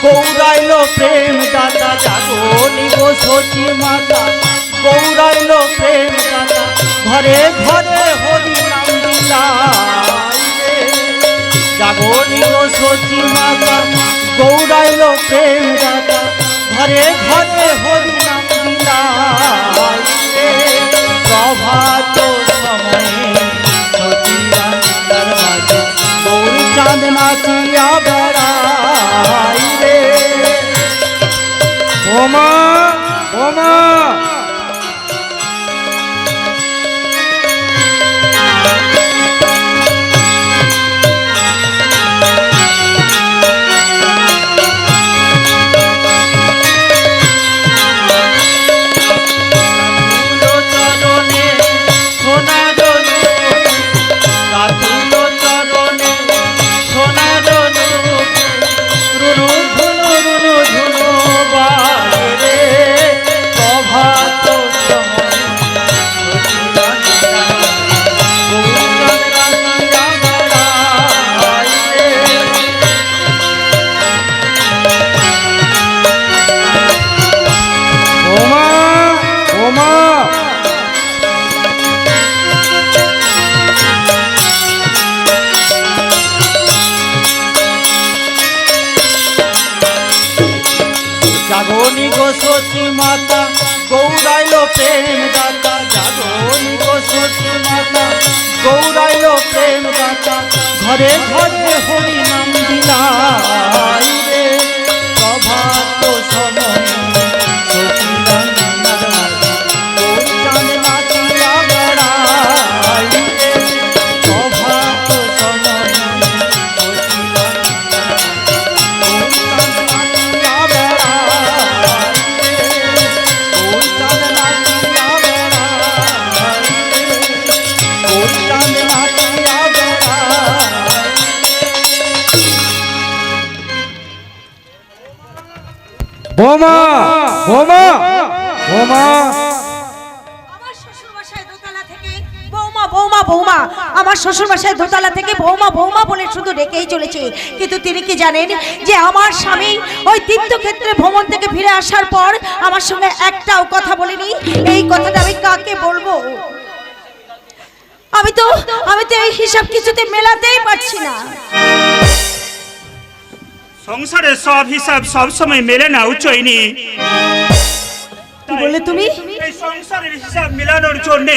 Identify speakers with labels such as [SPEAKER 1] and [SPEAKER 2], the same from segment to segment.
[SPEAKER 1] গৌরাইল প্রেম দাতা জাগনি গো সতী মাতা গৌরাইল প্রেম দাতা ঘরে ঘরে হরি নাম দিলাই জাগনি গো সতী মাতা গৌরাইল প্রেম দাতা ঘরে ঘরে হরি নাম দিলাই প্রভাত সময়ে সতী রান্নার মাঝে গৌরী চাঁদ নাচিয়া বেড়াই রে
[SPEAKER 2] বোমা বোমা
[SPEAKER 1] জাগনি গো সতী মাতা গৌরাইল প্রেম দাতা জাগনি গো সতী মাতা গৌরাইল প্রেম দাতা ঘরে ঘরে হরি নাম দিলাই রে প্রভাত সময়ে সতী রান্নার মাঝে গৌরী চাঁদ নাচিয়া বেড়াই রে প্রভাত সময়ে সতী
[SPEAKER 2] বোমা বোমা বোমা
[SPEAKER 3] আমার শ্বশুর বাসায় দোতলা থেকে বৌমা বৌমা বৌমা আমার শ্বশুর বাসায় দোতলা থেকে বৌমা বৌমা বলে শুধু ডেকেই চলেছে কিন্তু তিনি কি জানেন যে আমার স্বামী ওই তীর্থক্ষেত্রে ভ্রমণ থেকে ফিরে আসার পর আমার সঙ্গে একটাও কথা বলেনি এই কথাটা আমি কাকে বলবো আমি তো এই হিসাব কিছুতে মেলাতেই পারছি না
[SPEAKER 4] সংসারের সব হিসাব সব সময় মেলে না উচ্চইনি
[SPEAKER 3] কি বললে তুমি
[SPEAKER 4] এই সংসারের হিসাব মেলানোর জন্য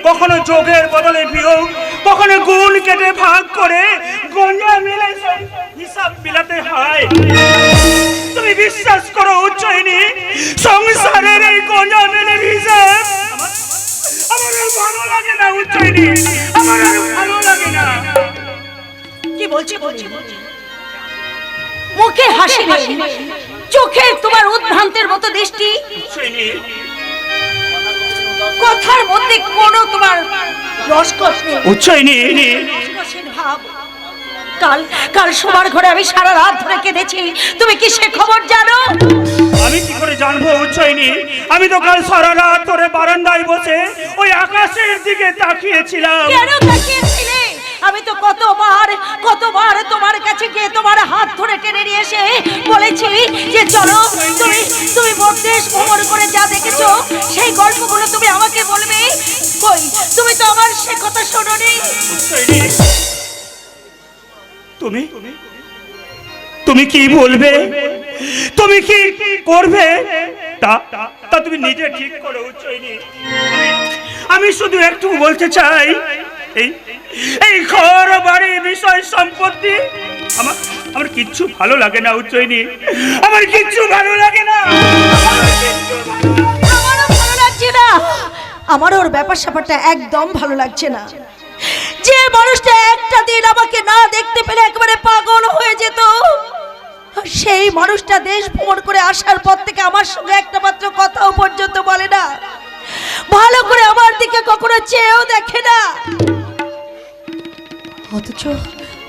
[SPEAKER 4] কখনো যোগের বদলে বিয়োগ কখনো গুণ কেটে ভাগ করে গঞ্জা মিলে হিসাব মেলাতে হয় তুমি বিশ্বাস করো উচ্চইনি সংসারের এই গঞ্জা মিলে হিসাব আমার আর ভালো লাগে না উচ্চইনি আমার আর ভালো লাগে না
[SPEAKER 3] কি বলছি মুখে হাসি নেই চোখে তোমার উদ্ভ্রান্তের মতো দৃষ্টি কথার মধ্যে কোনো তোমার রসকস নেই
[SPEAKER 4] উচ্চইনি
[SPEAKER 3] রসকসের ভাব কাল সবার ঘরে আমি সারা রাত ধরে কেঁদেছি তুমি কি সে খবর জানো
[SPEAKER 4] আমি কি করে জানবো উচ্চইনি আমি তো কাল সারা রাত ধরে বারান্দায় বসে ওই আকাশের দিকে তাকিয়েছিলাম
[SPEAKER 3] কেন তাকিয়েছিলে আমি তো কতবার তোমার কাছে গিয়ে তোমার হাত ধরে টেনে নিয়ে এসে বলেছি যে চলো তুমি মধ্যদেশ ভ্রমণ করে যা দেখেছো সেই গল্পগুলো তুমি আমাকে বলবে কই তুমি তো আমার সে কথা শোনোনি
[SPEAKER 4] তুমি কি বলবে তুমি কি করবে তা তুমি নিজে ঠিক করো উচ্চইনি আমি শুধু একটু বলতে চাই এই ঘর বাড়ি বিষয় সম্পত্তি আমার কিচ্ছু ভালো লাগে না উচ্চইনি আমার কিচ্ছু ভালো লাগে না
[SPEAKER 3] আমারও ভালো লাগছে না আমার ওর ব্যাপার স্যাপারটা একদম ভালো লাগছে না যে মানুষটা একটা দিন আমাকে না দেখতে পেলে একবারে পাগল হয়ে যেত সেই মানুষটা দেশ ভ্রমণ করে আসার পর থেকে আমার সঙ্গে একটা মাত্র কথাও পর্যন্ত বলে না ভালো করে আমার দিকে কখনো চেয়েও দেখে না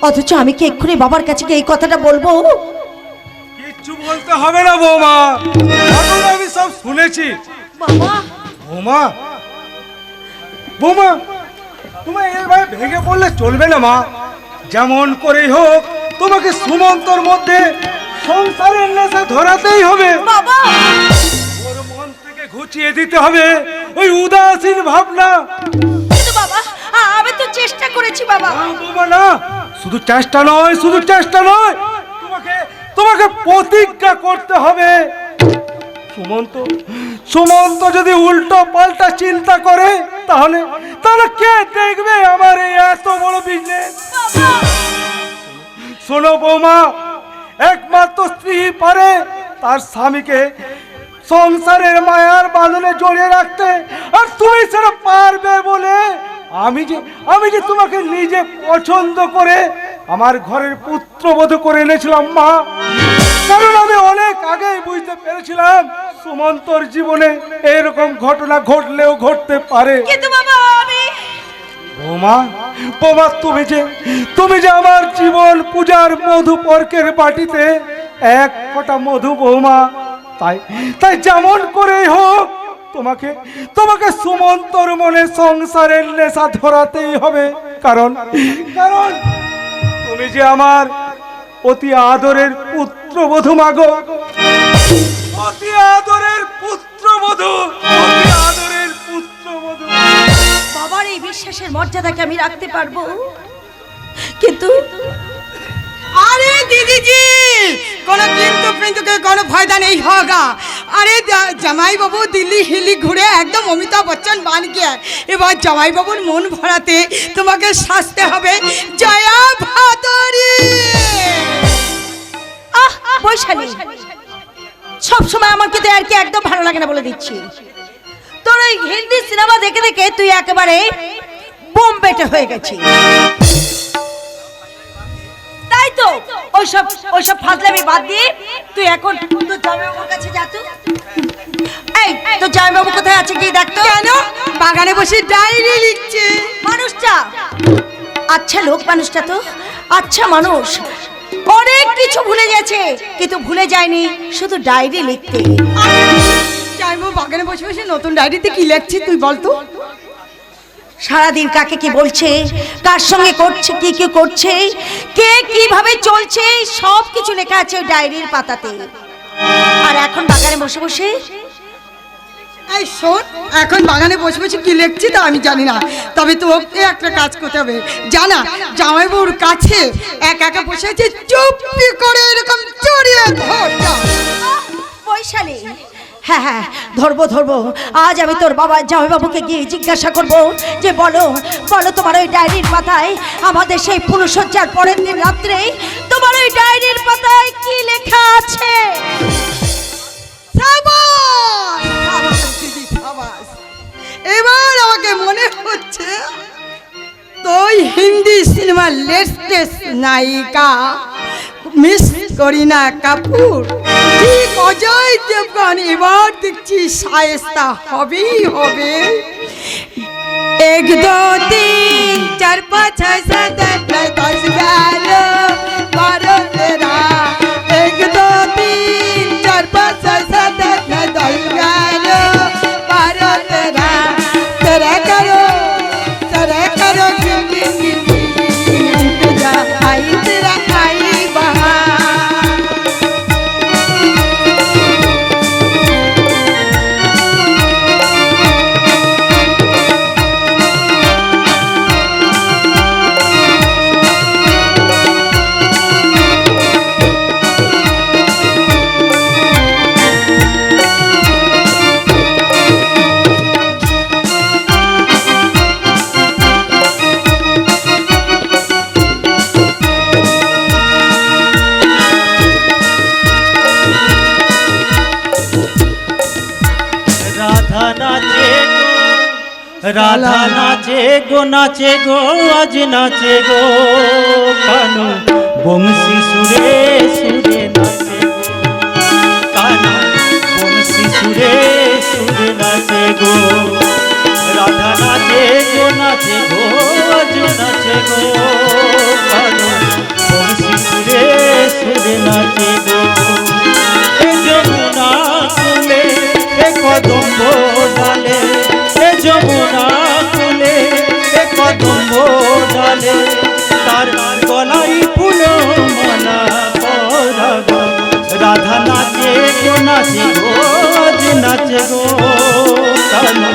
[SPEAKER 3] অথচ আমি কি এক্ষুনি বাবার কাছে গিয়ে এই কথাটা বলবো
[SPEAKER 2] কিচ্ছু বলতে হবে না বৌমা আমি সব শুনেছি
[SPEAKER 3] বাবা
[SPEAKER 2] বৌমা বৌমা তুমি এইভাবে ভেঙে পড়লে চলবে না মা যেমন করেই হোক তোমাকে সুমন্তর মধ্যে সংসারের নেশা ধরাতেই হবে।
[SPEAKER 3] বাবা
[SPEAKER 2] ওর মন থেকে ঘুচিয়ে দিতে হবে ওই উদাসীন ভাবনা।
[SPEAKER 3] কিন্তু বাবা আমি তো চেষ্টা করেছি বাবা।
[SPEAKER 2] না বাবা না, শুধু চেষ্টা নয়, শুধু চেষ্টা নয়, তোমাকে তোমাকে প্রতিজ্ঞা করতে হবে। সুমন্ত সুমন্ত যদি উল্টো পাল্টা চিন্তা করে তাহলে তাহলে কে দেখবে আমার এই এত বড় বিজনেস? শোনো বৌমা, একমাত্র স্ত্রী পারে তার স্বামীকে সংসারের মায়ার বাঁধনে জড়িয়ে রাখতে, আর তুমি সেটা পারবে বলে আমি যে তোমাকে নিজে পছন্দ করে আমার ঘরের পুত্রবধূ করে এনেছিলাম মা। কারণ আমি অনেক আগেই বুঝতে পেরেছিলাম সুমন্তর জীবনে এরকম ঘটনা ঘটলেও ঘটতে পারে।
[SPEAKER 3] কিন্তু বাবা আমি
[SPEAKER 2] বৌমা বৌমা, তুমি যে আমার জীবন পূজার মধু পর্কের বাটিতে এক ফোঁটা মধু বৌমা, তাই যেমন করেই হোক তোমাকে সুমন্তর মনে সংসারের নেশা ধরাতেই হবে। কারণ তুমি যে আমার অতি আদরের পুত্রবধূ মাগো, অতি আদরের পুত্রবধূ, অতি আদরের পুত্রবধূ।
[SPEAKER 3] বাবার এই বিশ্বাসের মর্যাদাকে আমি রাখতে পারবো, কিন্তু
[SPEAKER 5] अरे दीदी जी কোনো কিন্তু के কোনো फायदा नहीं होगा। अरे জামাই বাবু দিল্লি হিলি ঘুরে একদম অমিতাভ বচ্চন বান গিয়া, এবার জামাই বাবুর মন ভরাতে তোমাকে সাজতে হবে জয়া ভাদুরী।
[SPEAKER 3] বৈশালী সব সময় আমার কিন্তু আর কি একদম ভালো লাগে না বলে দিচ্ছি। তোর ওই হিন্দি সিনেমা দেখে দেখে তুই একেবারে বোম বেটে হয়ে গেছিস। তাই তো ওইসব ফাজলামি বাদ দিয়ে তুই এখন তোর জামাইবাবুর কাছে যা। তুই এই তোর জামাইবাবু কোথায় আছে কি দেখ তো।
[SPEAKER 5] কেন বাগানে বসে ডায়েরি লিখছে?
[SPEAKER 3] মানুষটা আচ্ছা লোক, মানুষটা তো আচ্ছা মানুষ, অনেক কিছু ভুলে গেছে কিন্তু ভুলে যায়নি শুধু ডায়েরি লিখতে।
[SPEAKER 5] জামাইবাবু বাগানে বসে বসে নতুন ডায়েরিতে কি লিখছে তুই বল তো?
[SPEAKER 3] সারাদিন কাকে কি বলছে, কার সঙ্গে করছে, কি কি করছে, কে কিভাবে চলছে, সব কিছু লেখা আছে ওই ডায়েরির পাতাতে। আর এখন বাগানে বসে বসে
[SPEAKER 5] এই শোন, এখন বাগানে বসে বসে কি লিখছি তা আমি জানি না, তবে তোকে একটা কাজ করতে হবে। জানা জামাইবাবুর কাছে একা বসে আছে, চুপটি করে এরকম জড়িয়ে ধর।
[SPEAKER 3] বৈশালী হ্যাঁ হ্যাঁ ধরবো। আজ আমি তোর বাবা জামাইবাবুকে গিয়ে জিজ্ঞাসা করব যে বলো তোমার ওই ডায়েরির পাতায় আমাদের সেই পুরুষজ্জার পরের দিন রাত্রে তোমার ওই ডায়েরির পাতায় কি লেখা আছে।
[SPEAKER 5] এবার আমাকে মনে হচ্ছে তুই হিন্দি সিনেমার লেটেস্ট নায়িকা মিস করিনা কাপুর, ঠিক অজয় দেবগন এবার দেখছি শায়েস্তা হবেই হবে। 1 2 3 4 5 6 7 8 9 10 11 12 13 1 2 3 4 5 6 7 8 9 10 11 12 13 तेरा करो इंतजार आई तेरा आई बहार।
[SPEAKER 1] রাধা নাচে গো আজ নাচে গো কানু বংশী সুরে সুরে নাচে গো, কানু বংশী সুরে সুরে নাচে গো। রাধা নাচে গো আজ নাচে গো কানু বংশী সুরে সুরে নাচে গো। এ যমুনা কুলে এ কদম্ব ডালে, যমুনা কুলে কদম্ব ডালে তার গলায় ফুল মালা পরাবো। রাধা নাচে গো আজ নাচে গো কানু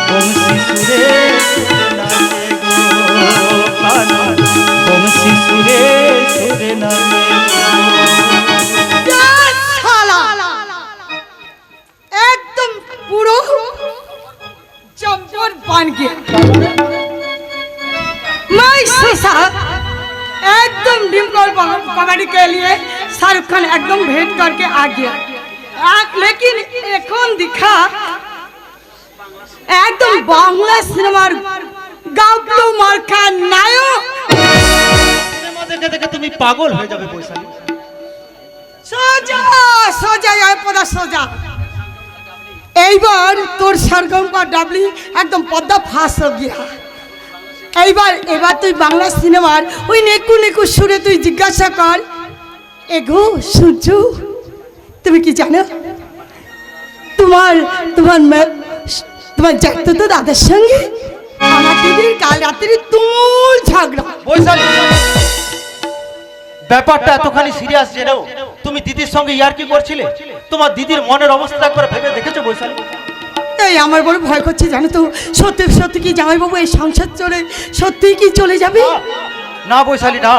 [SPEAKER 1] বংশী সুরে সুরে নাচে গো কানু বংশী সুরে সুরে নাচে গো।
[SPEAKER 5] শালা একদম পুরো चंपन बन गया मैं सोचा एकदम डिम्पल कॉमेडी के लिए शाहरुख खान एकदम भेंट करके आ गया लेकिन এখন दिखा एकदम बांग्ला सिनेमार गाबलू मार्का नायक
[SPEAKER 1] সিনেমা দেখে দেখে তুমি পাগল হয়ে যাবে বৈশালী।
[SPEAKER 5] সোজা সোজা আয় পদা সোজা এইবার তোর सरगम का डाबली एकदम पद्दा फांस हो गया এবার তুই বাংলা সিনেমার ওই নেকু নেকু সুরে তুই জিজ্ঞাসা কর এগো সূর্য তুমি কি জানো তোমার তোমার তোমার যাইতো তো দাদার সঙ্গে আমার দিদির কাল রাত্রি তুমুল ঝগড়া।
[SPEAKER 1] বৈশালী ব্যাপারটা এতখানি সিরিয়াস জেনেও তুমি দিদির সঙ্গে ইয়ার্কি করছিলে? তোমার দিদির মনের অবস্থা একবার ভেবে দেখেছো বৈশালী?
[SPEAKER 5] এই আমার বড় ভয় করছে জানো তো, সত্যি সত্যি কি জামাইবাবু এই সংসার চলে সত্যি কি চলে যাবে?
[SPEAKER 1] না বৈশালী না,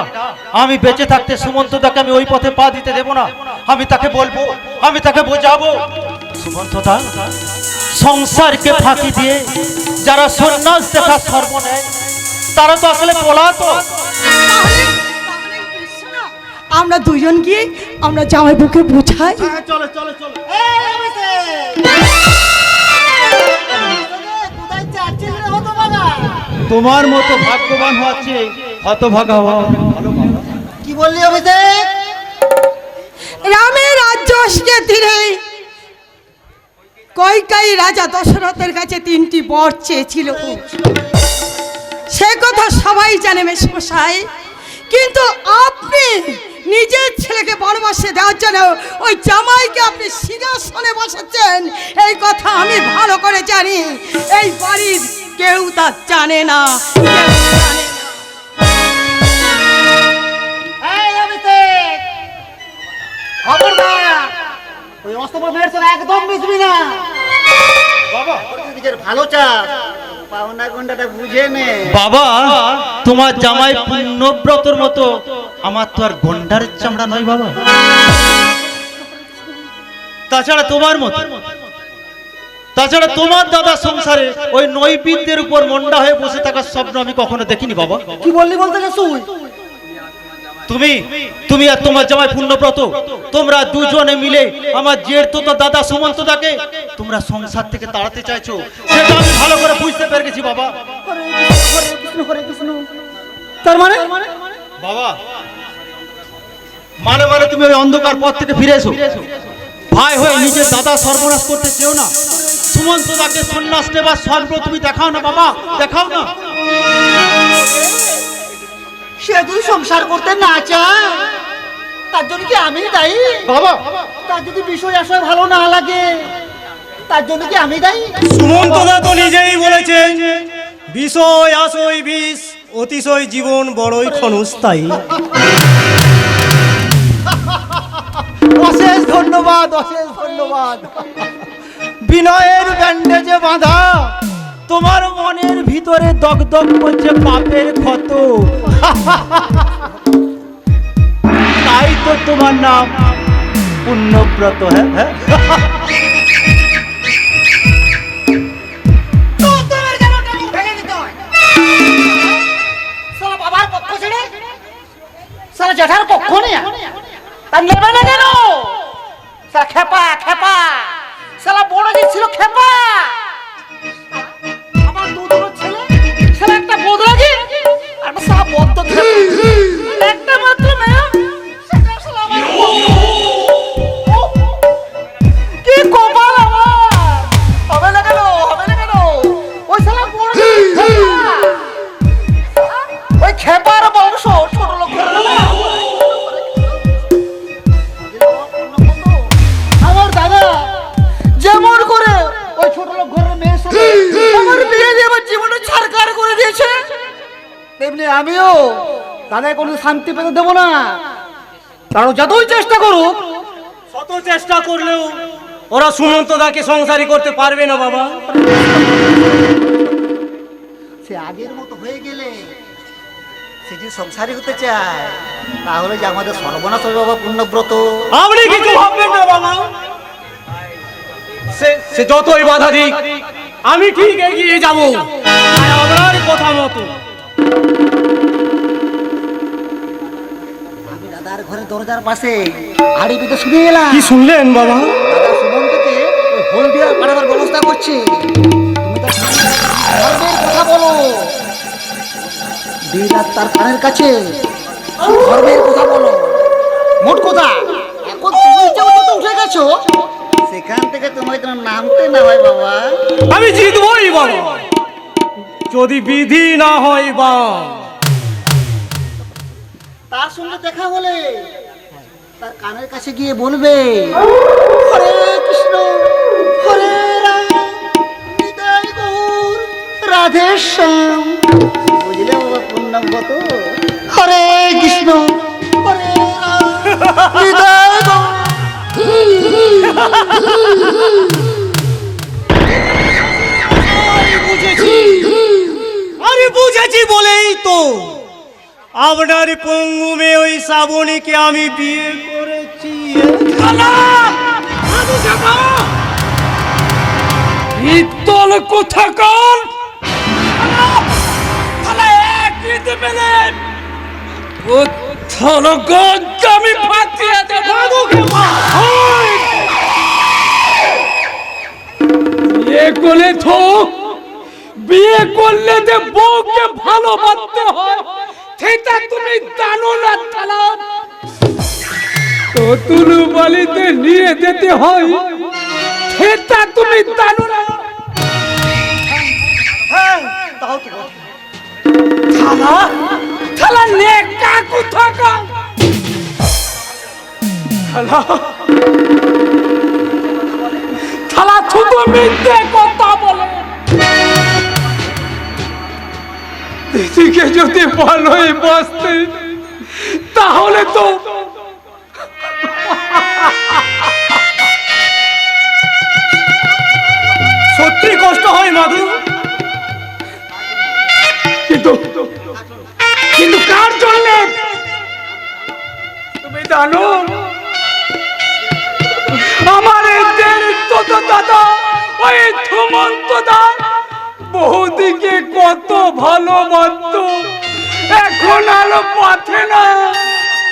[SPEAKER 1] আমি বেঁচে থাকতে সুমন্তদাকে আমি ওই পথে পা দিতে দেব না। আমি তাকে বলবো, আমি তাকে বোঝাবো, সুমন্তদা সংসারকে ফাঁকি দিয়ে যারা সন্ন্যাস দেখা সর্ব নেয় তারা তো আসলে পলাতক।
[SPEAKER 5] আমরা দুজন গিয়ে আমরা জামাইবাবুকে বোঝাই।
[SPEAKER 1] চলো চলো চলো। তোমার মতো ভাগ্যবান হচ্ছে হতভাগা হওয়া ভালো।
[SPEAKER 6] কি বললি অভিষেক?
[SPEAKER 5] রামের রাজ্য আসকে তীরে কইকেয়ী রাজা দশরথের কাছে 3টি বর চেয়েছিল, সে কথা সবাই জানে মেশমশাই, কিন্তু আপনি নিজের ছেলেকে বনবাসে দেওয়ার জন্য ওই জামাইকে আপনি সিংহাসনে বসাচ্ছেন, এই কথা আমি ভালো করে জানি। এই বাড়ির কেউ তা জানে না, কেউ জানে না।
[SPEAKER 6] এই অভিষেক, খবরদার ওই অস্তবর মেয়ের সঙ্গে একদম মিশবি না বাবা। নিজের ভালো চাস, পাওনা গন্ডাটা বুঝে নে
[SPEAKER 1] বাবা। তোমার জামাই পুণ্যব্রতর মতো আমার তো আর গন্ডার চামড়া নয় বাবা। তাছাড়া তোমার দাদা সংসারে ওই নৈবিদ্যের উপর মন্ডা হয়ে বসে থাকার স্বপ্ন আমি কখনো দেখিনি বাবা।
[SPEAKER 6] কি বললি বলতে চাস তুই?
[SPEAKER 1] তুমি আর তোমার জামাই পুণ্যব্রত, তোমরা দুজনে মিলে আমার জেঠ তো দাদা সুমন্তদাকে তোমরা সংসার থেকে তাড়াতে চাইছো, সেটা আমি ভালো করে বুঝতে পেরে গেছি বাবা।
[SPEAKER 6] তার মানে
[SPEAKER 1] বাবা মানে তুমি ওই অন্ধকার পথ থেকে ফিরে এসো। ভাই হয়ে নিজের দাদা সর্বনাশ করতে চেও না। সুমন্তদাকে সন্ন্যাস নেবার স্বপ্ন তুমি দেখাও না বাবা, দেখাও না।
[SPEAKER 6] সে যদি সংসার করতে না চায় তার জন্য কি আমি দায়ী বাবা? তার যদি বিষয় আশয় ভালো না লাগে তার জন্য কি আমি দায়ী?
[SPEAKER 2] সুমন্তদা তো নিজেই বলেছেন বিষয় আশয় বিষ, অতিশয় জীবন বড়ই ক্ষণস্থায়ী।
[SPEAKER 6] অশেষ ধন্যবাদ, অশেষ ধন্যবাদ।
[SPEAKER 1] বিনয়ের ব্যান্ডেজে বাঁধা তোমার মনের ভিতরে দগদগ করছে পাপের ক্ষত, তাই তো তোমার নাম পুণ্যব্রত। হ্যাঁ
[SPEAKER 6] বাবার পক্ষ ছেড়ে সারা জ্যাঠার পক্ষ নেই, তার নেবে না কেন? সারা খেপা খেপা, সারা বড় যে ছিল খেপা। আমার দুটো ছেলে, সারা একটা বদরাগি আর একটা সারা বদ্ধ একটা মাত্র মেয়ে, সেটা সারা আমার কি কপাল আমার। হবে না কেন, হবে না কেন? ওই সারা বড় ওই খেপার বংশ ছোট লোক আমার দাদা যেমন করে ওই ছোট লোক ঘরের মেয়ের সাথে আমার বিয়ে দিয়ে আমার জীবনটা ছারকার করে দিয়েছে, তেমনি আমিও তাদের কোনো শান্তি পেতে দেবো না। কারণ যতই চেষ্টা করুক
[SPEAKER 2] কত চেষ্টা করলেও ওরা সুমন্তদাকে সংসারী করতে পারবে না বাবা।
[SPEAKER 6] সে আগের মতো হয়ে গেলে সে যদি সংসারী হতে চায় তাহলে যে আমাদের সর্বনাশ হবে বাবা পূর্ণব্রত।
[SPEAKER 2] আপনি কিছু ভাববেন না বাবা, সে যতই বাধা দিক আমি ঠিক এগিয়ে যাব আপনার কথা মতো।
[SPEAKER 6] আমি দাদার ঘরের দরজার পাশে আড়ি পেতে শুনে এলাম।
[SPEAKER 2] কি শুনলেন বাবা?
[SPEAKER 6] দাদা সুমন্তকে ওই হলদিয়া পাঠাবার ব্যবস্থা করছে। তুমি তো ধর্মের কথা বলো, দিন রাত তার কানের কাছে ধর্মের কথা বলো। মোট কথা এখন তুমি যে উঁচুতে উঠে গেছো সেখান থেকে তোমাকে যেন নামতে না হয় বাবা।
[SPEAKER 2] আমি জিতবই বাবা, যদি বিধি না হয় বা।
[SPEAKER 6] তার সঙ্গে দেখা হলে তার কানের কাছে গিয়ে বলবে হরে কৃষ্ণ হরে রাম নিতাই গৌর রাধে শ্যাম। বুঝলে বাবা পূর্ণব্রত? হরে কৃষ্ণ হরে রাম নিতাই গৌর।
[SPEAKER 2] আমি বুঝেছি বলেই তো আপনার পঙ্গু মেয়ে ওই শ্রাবণীকে আমি বিয়ে করেছি। পিত্তল কোথাকার আমি ফাটিয়ে দেবো। বিয়ে করলে তো বিয়ে করলে যে বউকে ভালোবাসতে হয় সেটা তুমি জানো না। থালা তুলু বালিতে নিয়ে যেতে হয় সেটা তুমি জানো না। থালা থালা নেকা কোথাকা থালা থালা শুধু মিথ্যে কথা বলে। দিদিকে যদি ভালোই বাঁচতে তাহলে তো সত্যি কষ্ট হয় মাধু, কিন্তু কিন্তু কার জন্য তুমি জানো? আমার এই তো দাদা ওই সুমন্ত দা বহুদিকে কত ভালোবাসত, এখন আলো পথে না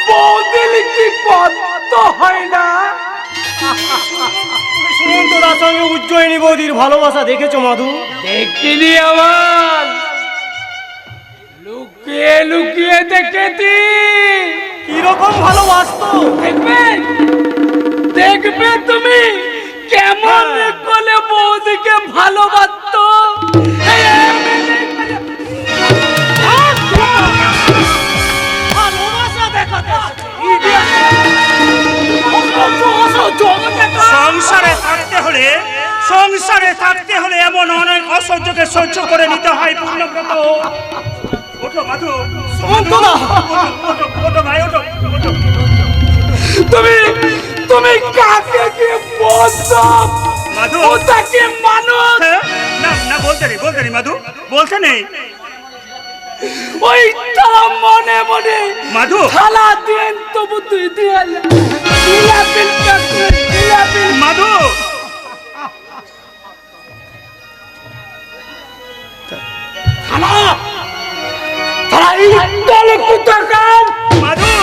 [SPEAKER 2] বহুদিন কি কত হয় না। সুমন্ত দার সঙ্গে উজ্জয়িনী বৌদির ভালোবাসা দেখেছো মাধু? দেখিনি আমার, লুকিয়ে লুকিয়ে দেখেছি কিরকম ভালোবাসতো। দেখবে দেখবে তুমি কেমন করে বৌদিকে ভালোবাসতো।
[SPEAKER 4] সংসারে থাকতে হলে এমন অনেক অসহ্যকে সহ্য করে নিতে হয় পূর্ণব্রত। ওঠো মাধু, ওঠো ভাই, ওঠো।
[SPEAKER 2] তুমি তুমি কাকে কি বলছো
[SPEAKER 4] মাধু?
[SPEAKER 2] ওটাকে মানুষ
[SPEAKER 4] না না, বলতে নেই মাধু, বলতে নেই।
[SPEAKER 2] ওই তারা মনে মনে
[SPEAKER 4] মাধু
[SPEAKER 2] থালা দেন তবু তুই দিয়ালে দিলাপিল কাছে দিলাপিল।
[SPEAKER 4] মাধু
[SPEAKER 2] থালা থালা এই তলে কুতাকার
[SPEAKER 4] মাধু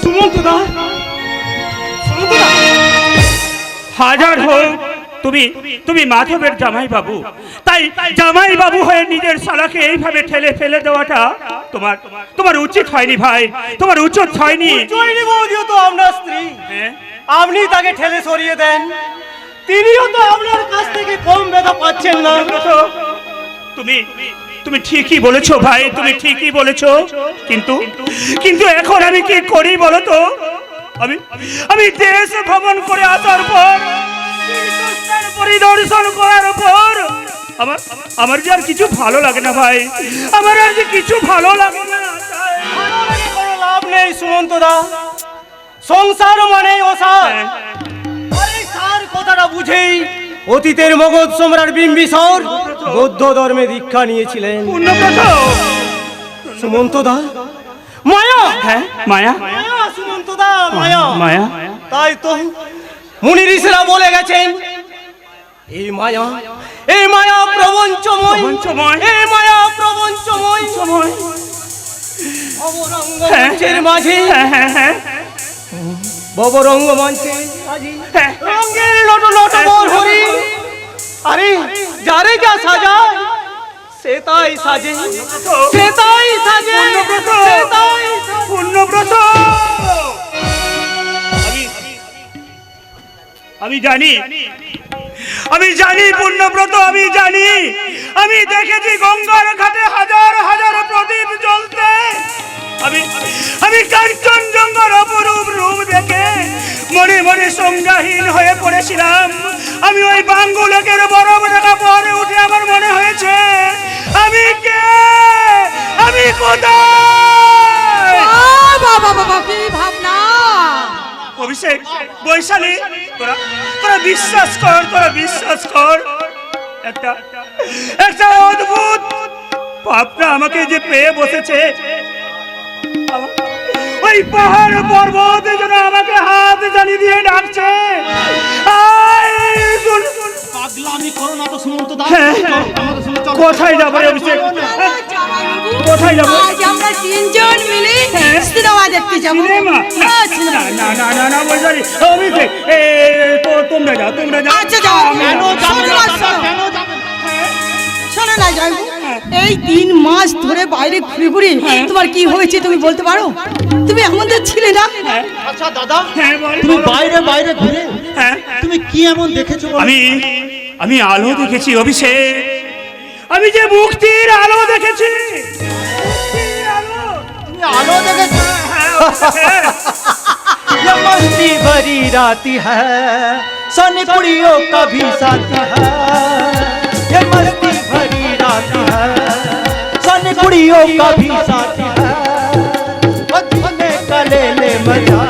[SPEAKER 2] সুমন্ত দা
[SPEAKER 4] হাজার হোক তুমি মাধবের জামাই বাবু, তাই জামাই বাবু হয়ে নিজের শালাকে এইভাবে ঠেলে ফেলে দেওয়াটা তোমার উচিত হয়নি ভাই, তোমার উচিত হয়নি।
[SPEAKER 2] জয়নি বৌদিও তো আপনার স্ত্রী,
[SPEAKER 4] হ্যাঁ?
[SPEAKER 2] আপনি তাকে ঠেলে সরিয়ে দেন, তিনিও তো আপনার কাছ থেকে কম ব্যথা পাচ্ছেন না।
[SPEAKER 4] তুমি ঠিকই বলেছো ভাই, তুমি ঠিকই বলেছো, কিন্তু এখন আমি কি করি বলো তো? আমি দেশ ভ্রমণ করে আসার পর পরিদর্শন করার পর আমার যে আর কিছু ভালো লাগে না ভাই, আমার আর যে কিছু ভালো লাগে না।
[SPEAKER 2] কোনো লাভ লাভ নেই সুমন্ত দা, সংসার মানে অসার। আর এই সার কথাটা বুঝেই অতীতের মগধ সম্রাট বিম্বিসার বৌদ্ধ ধর্মে দীক্ষা নিয়েছিলেন।
[SPEAKER 4] পূর্ণব্রত
[SPEAKER 2] সুমন্ত দা মায়া,
[SPEAKER 4] হ্যাঁ মায়া
[SPEAKER 2] মায়া সুমন্ত দা মায়া।
[SPEAKER 4] মায়া
[SPEAKER 2] তাই তো মুনি ঋষিরা বলে গেছেন, এই মায়া, এই মায়া প্রবঞ্চময়,
[SPEAKER 4] প্রবঞ্চময়।
[SPEAKER 2] এই মায়া প্রবঞ্চময়।
[SPEAKER 4] সময়
[SPEAKER 2] অবরঙ্গ মঞ্চের মাঝে, ববরঙ্গ মঞ্চে আজি রঙের লট লট হরি। আরে যারে যা সাজায় সে তাই সাজে, সে তাই সাজে, সে তাই সাজে।
[SPEAKER 4] পূর্ণব্রত আমি জানি, আমি জানি পূর্ণব্রত, আমি জানি। আমি দেখেছি গঙ্গার ঘাটে হাজার হাজার প্রদীপ জ্বলতে। আমি কাঞ্চনজঙ্ঘার অপরূপ রূপ দেখে মনে মনে সংজ্ঞাহীন হয়ে পড়েছিলাম। আমি ওই বাঙ্গুলেকের বরফ ঢাকা পরে উঠে আমার মনে হয়েছে আমি কে, আমি কোথায়।
[SPEAKER 5] বাবা বাবা কি ভাবনা!
[SPEAKER 4] অভিষেক, বৈশালী, তোরা তোরা বিশ্বাস কর, তোরা বিশ্বাস কর, একটা একটা অদ্ভুত পাপটা আমাকে যে পেয়ে বসেছে। ওই পাহাড় পর্বত যেন আমাকে হাত জানিয়ে দিয়ে ডাকছে।
[SPEAKER 6] পাগলামি করো না তো সুমন্ত দা,
[SPEAKER 4] হ্যাঁ।
[SPEAKER 6] আমাদের সঙ্গে চলো।
[SPEAKER 4] কোথায় যাবো রে অভিষেক? কোথায় যাবো?
[SPEAKER 5] আজ আমরা তিনজন মিলে সিনেমা দেখতে যাবো।
[SPEAKER 4] সিনেমা?
[SPEAKER 5] হ্যাঁ, সিনেমা।
[SPEAKER 4] না না না না বৈশালী, অভিষেক, তোমরা যাও, তোমরা যাও।
[SPEAKER 5] আচ্ছা যাও।
[SPEAKER 6] কেন যাবে
[SPEAKER 5] শোনো
[SPEAKER 6] না
[SPEAKER 5] না,
[SPEAKER 6] দাদা,
[SPEAKER 5] শোনো।
[SPEAKER 6] কেন যাবে না?
[SPEAKER 5] শোনো না জয়বু, এই 3 মাস ধরে বাইরে ঘুরে ঘুরে তোমার কি হয়েছে তুমি বলতে পারো? তুমি আমাদের ছিলে না?
[SPEAKER 6] আচ্ছা দাদা,
[SPEAKER 4] হ্যাঁ বল।
[SPEAKER 6] তুমি বাইরে বাইরে ঘুরে
[SPEAKER 4] হ্যাঁ
[SPEAKER 6] তুমি কি এমন দেখেছো বলো?
[SPEAKER 4] আমি আলো দেখেছি অভিষেক, আমি যে মুক্তির আলো দেখেছি। মুক্তির আলো।
[SPEAKER 6] তুমি আলো দেখেছো?
[SPEAKER 4] হ্যাঁ, অভিষেক।
[SPEAKER 1] ये मस्ती भरी राती है, सन कुड़ियों का भी साथी है। ये मस्ती भरी राती है, सन कुड़ियों का भी साथी है। और जीने का ले ले मजा,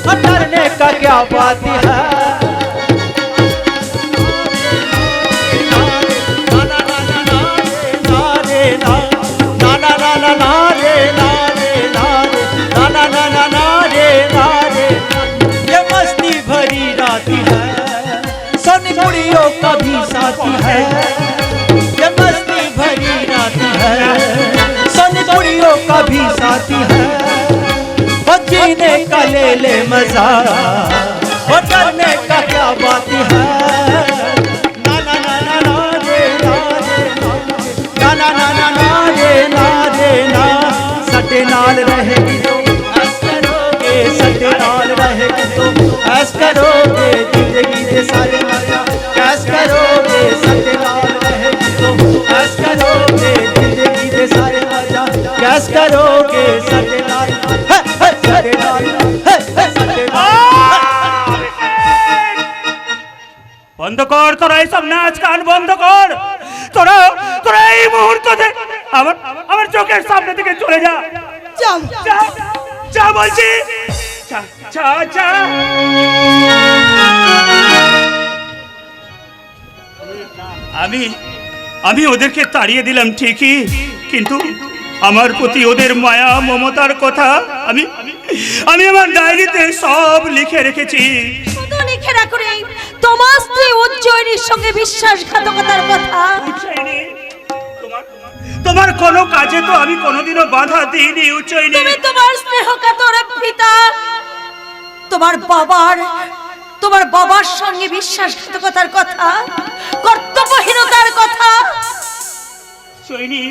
[SPEAKER 1] और डरने का क्या बात है। कुड़ियों का भी साथी है, ये मस्ती भरी रात है, सन कुड़ियों का भी साथी है। और जीने का ले ले मजा, और डरने का क्या बात है। ना ना ना ना ना रे ना रे ना ना ना ना ना रे ना रे ना। सटे नाल रहेगी तो ऐस करोगे, सटे नाल रहेगी तो ऐस करोगे, जिंदगी दे सारे मजा कैस करोगे। सटे नाल रहेगी तो ऐस करोगे, जिंदगी दे सारे मजा कैस करोगे। सटे नाल सटे नाल सटे नाल।
[SPEAKER 4] বন্ধ কর তোরা এইসব নাচ গান বন্ধ কর। তোরা তোরা এই মুহূর্তে আমার আমার চোখের সামনে থেকে চলে যা।
[SPEAKER 5] যাও।
[SPEAKER 4] যা যা বলছি, যা যা যা। আমি ওদেরকে তাড়িয়ে দিলাম ঠিকই, কিন্তু আমার প্রতি ওদের মায়া মমতার কথা আমি আমি আমার ডায়েরিতে সব লিখে রেখেছি।
[SPEAKER 3] শুধু লিখে রাখো রে তোমার স্ত্রী উজ্জয়িনীর সঙ্গে বিশ্বাসঘাতকতার কথা।
[SPEAKER 4] উজ্জয়িনী, তোমার কোনো কাজে তো আমি কোনোদিনও বাধা দিইনি উজ্জয়িনী।
[SPEAKER 3] তুমি তোমার স্নেহকাতর পিতা, তোমার বাবার সঙ্গে বিশ্বাসঘাতকতার কথা, কর্তব্যহীনতার কথা।
[SPEAKER 4] উজ্জয়িনী,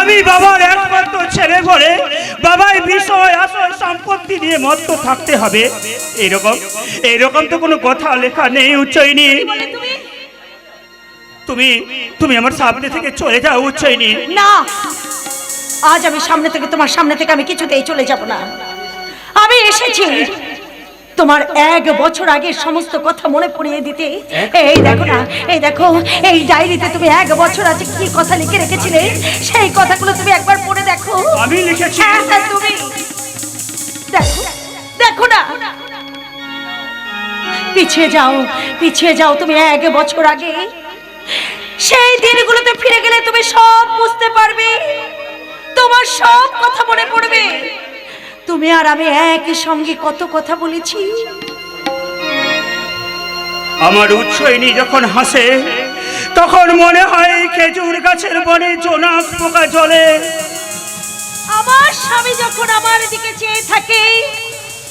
[SPEAKER 4] আমি বাবার একমাত্র ছেলে বলে বাবাই বিষয় আসল সম্পত্তি নিয়ে মত্ত থাকতে হবে এরকম তো কোনো কথা লেখা নেই উজ্জয়িনী। তুমি আমার সামনে থেকে চলে যাও উজ্জয়িনী।
[SPEAKER 3] না, আজ আমি তোমার সামনে থেকে আমি কিছুতেই চলে যাব না। আমি এসেছি তোমার 1 বছর আগের সমস্ত কথা মনে পড়িয়ে দিতে। এই দেখো না, এই দেখো, এই ডায়েরিতে তুমি 1 বছর আগে কি কথা লিখে রেখেছিলে সেই কথাগুলো তুমি একবার পড়ে দেখো।
[SPEAKER 4] আমি লিখেছি?
[SPEAKER 3] হ্যাঁ, হ্যাঁ, তুমি দেখো, দেখো না, পিছিয়ে যাও তুমি 1 বছর আগে। সেই দিনগুলোতে ফিরে গেলে তুমি সব বুঝতে পারবে, তোমার সব কথা মনে পড়বে। তুমি আর আমি একই সঙ্গে কত কথা বলেছি।
[SPEAKER 4] আমার উচ্ছয়িনী যখন হাসে তখন মনে হয় খেজুর গাছের বনে জোনাক পোকা জ্বলে।
[SPEAKER 3] আমার স্বামী যখন আমার দিকে চেয়ে থাকে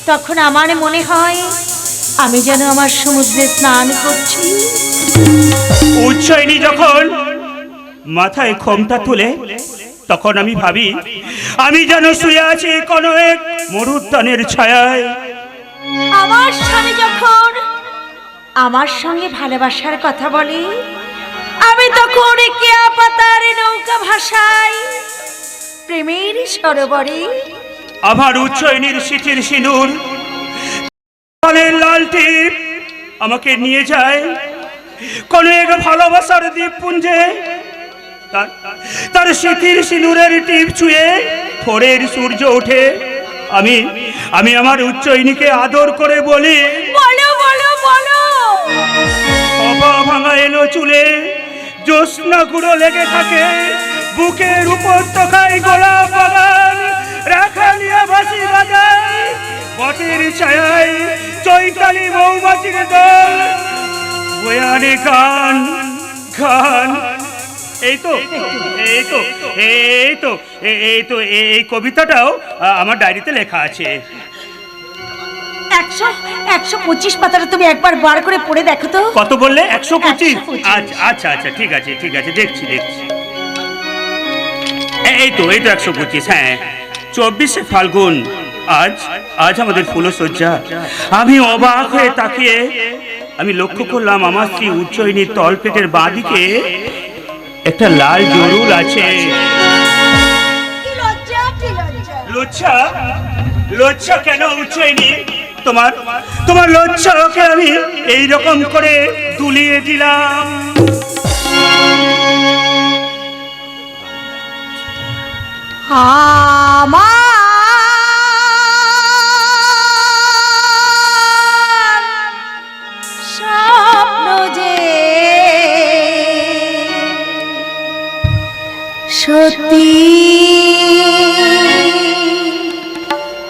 [SPEAKER 3] তখন আমার মনে হয় আমি যেন আমার সমুদ্রে স্নান করছি।
[SPEAKER 4] উচ্ছয়িনী যখন মাথায় খোমটা তুলে তখন আমি ভাবি আমি যেন শুয়ে আছি কোনো এক মরুদ্যানের ছায়ায়।
[SPEAKER 3] আমার স্বামী যখন আমার সঙ্গে ভালোবাসার কথা বলে আমি তখন কেয়া পাতার নৌকা ভাসাই প্রেমের সরোবরে।
[SPEAKER 4] আমার উচ্ছয়িনীর শীতের সিঁদুর লাল টিপ আমাকে নিয়ে যায় কোন এক ভালোবাসার দ্বীপপুঞ্জে। তার শীতের সিঁদুরের টিপ ছুঁয়ে ভোরের সূর্য ওঠে। আমি আমার উচ্ছয়িনীকে আদর করে বলি,
[SPEAKER 3] বলো বলো বলো।
[SPEAKER 4] খোপা ভাঙা এলো চুলে জ্যোৎস্না গুঁড়ো লেগে থাকে, বুকের উপর তকায় গোলাপ বাগান, রাখালিয়া বাঁশি বাজায়, বটের ছায়ায় চৈতালি মৌমাছির দল বয়ানে গান গান। এই কবিতাটাও আমার ডায়েরিতে লেখা আছে।
[SPEAKER 3] 125 পাতাটা তুমি একবার বার করে পড়ে দেখো তো।
[SPEAKER 4] কত বললে? 125?
[SPEAKER 3] 125।
[SPEAKER 4] আচ্ছা, ঠিক আছে, দেখছি। এই তো 125। হ্যাঁ, 24শে ফাল্গুন। আজ আমাদের ফুলসজ্জা। আমি অবাক হয়ে তাকিয়ে আমি লক্ষ্য করলাম আমার স্ত্রী উচ্ছয়িনীর তলপেটের বাঁদিকে একটা লাল জরুল আছে। লজ্জা কেন উচ্ছয়িনী? তোমার লজ্জাকে আমি এইরকম করে তুলিয়ে দিলাম।
[SPEAKER 3] আমার স্বপ্ন যে সত্যি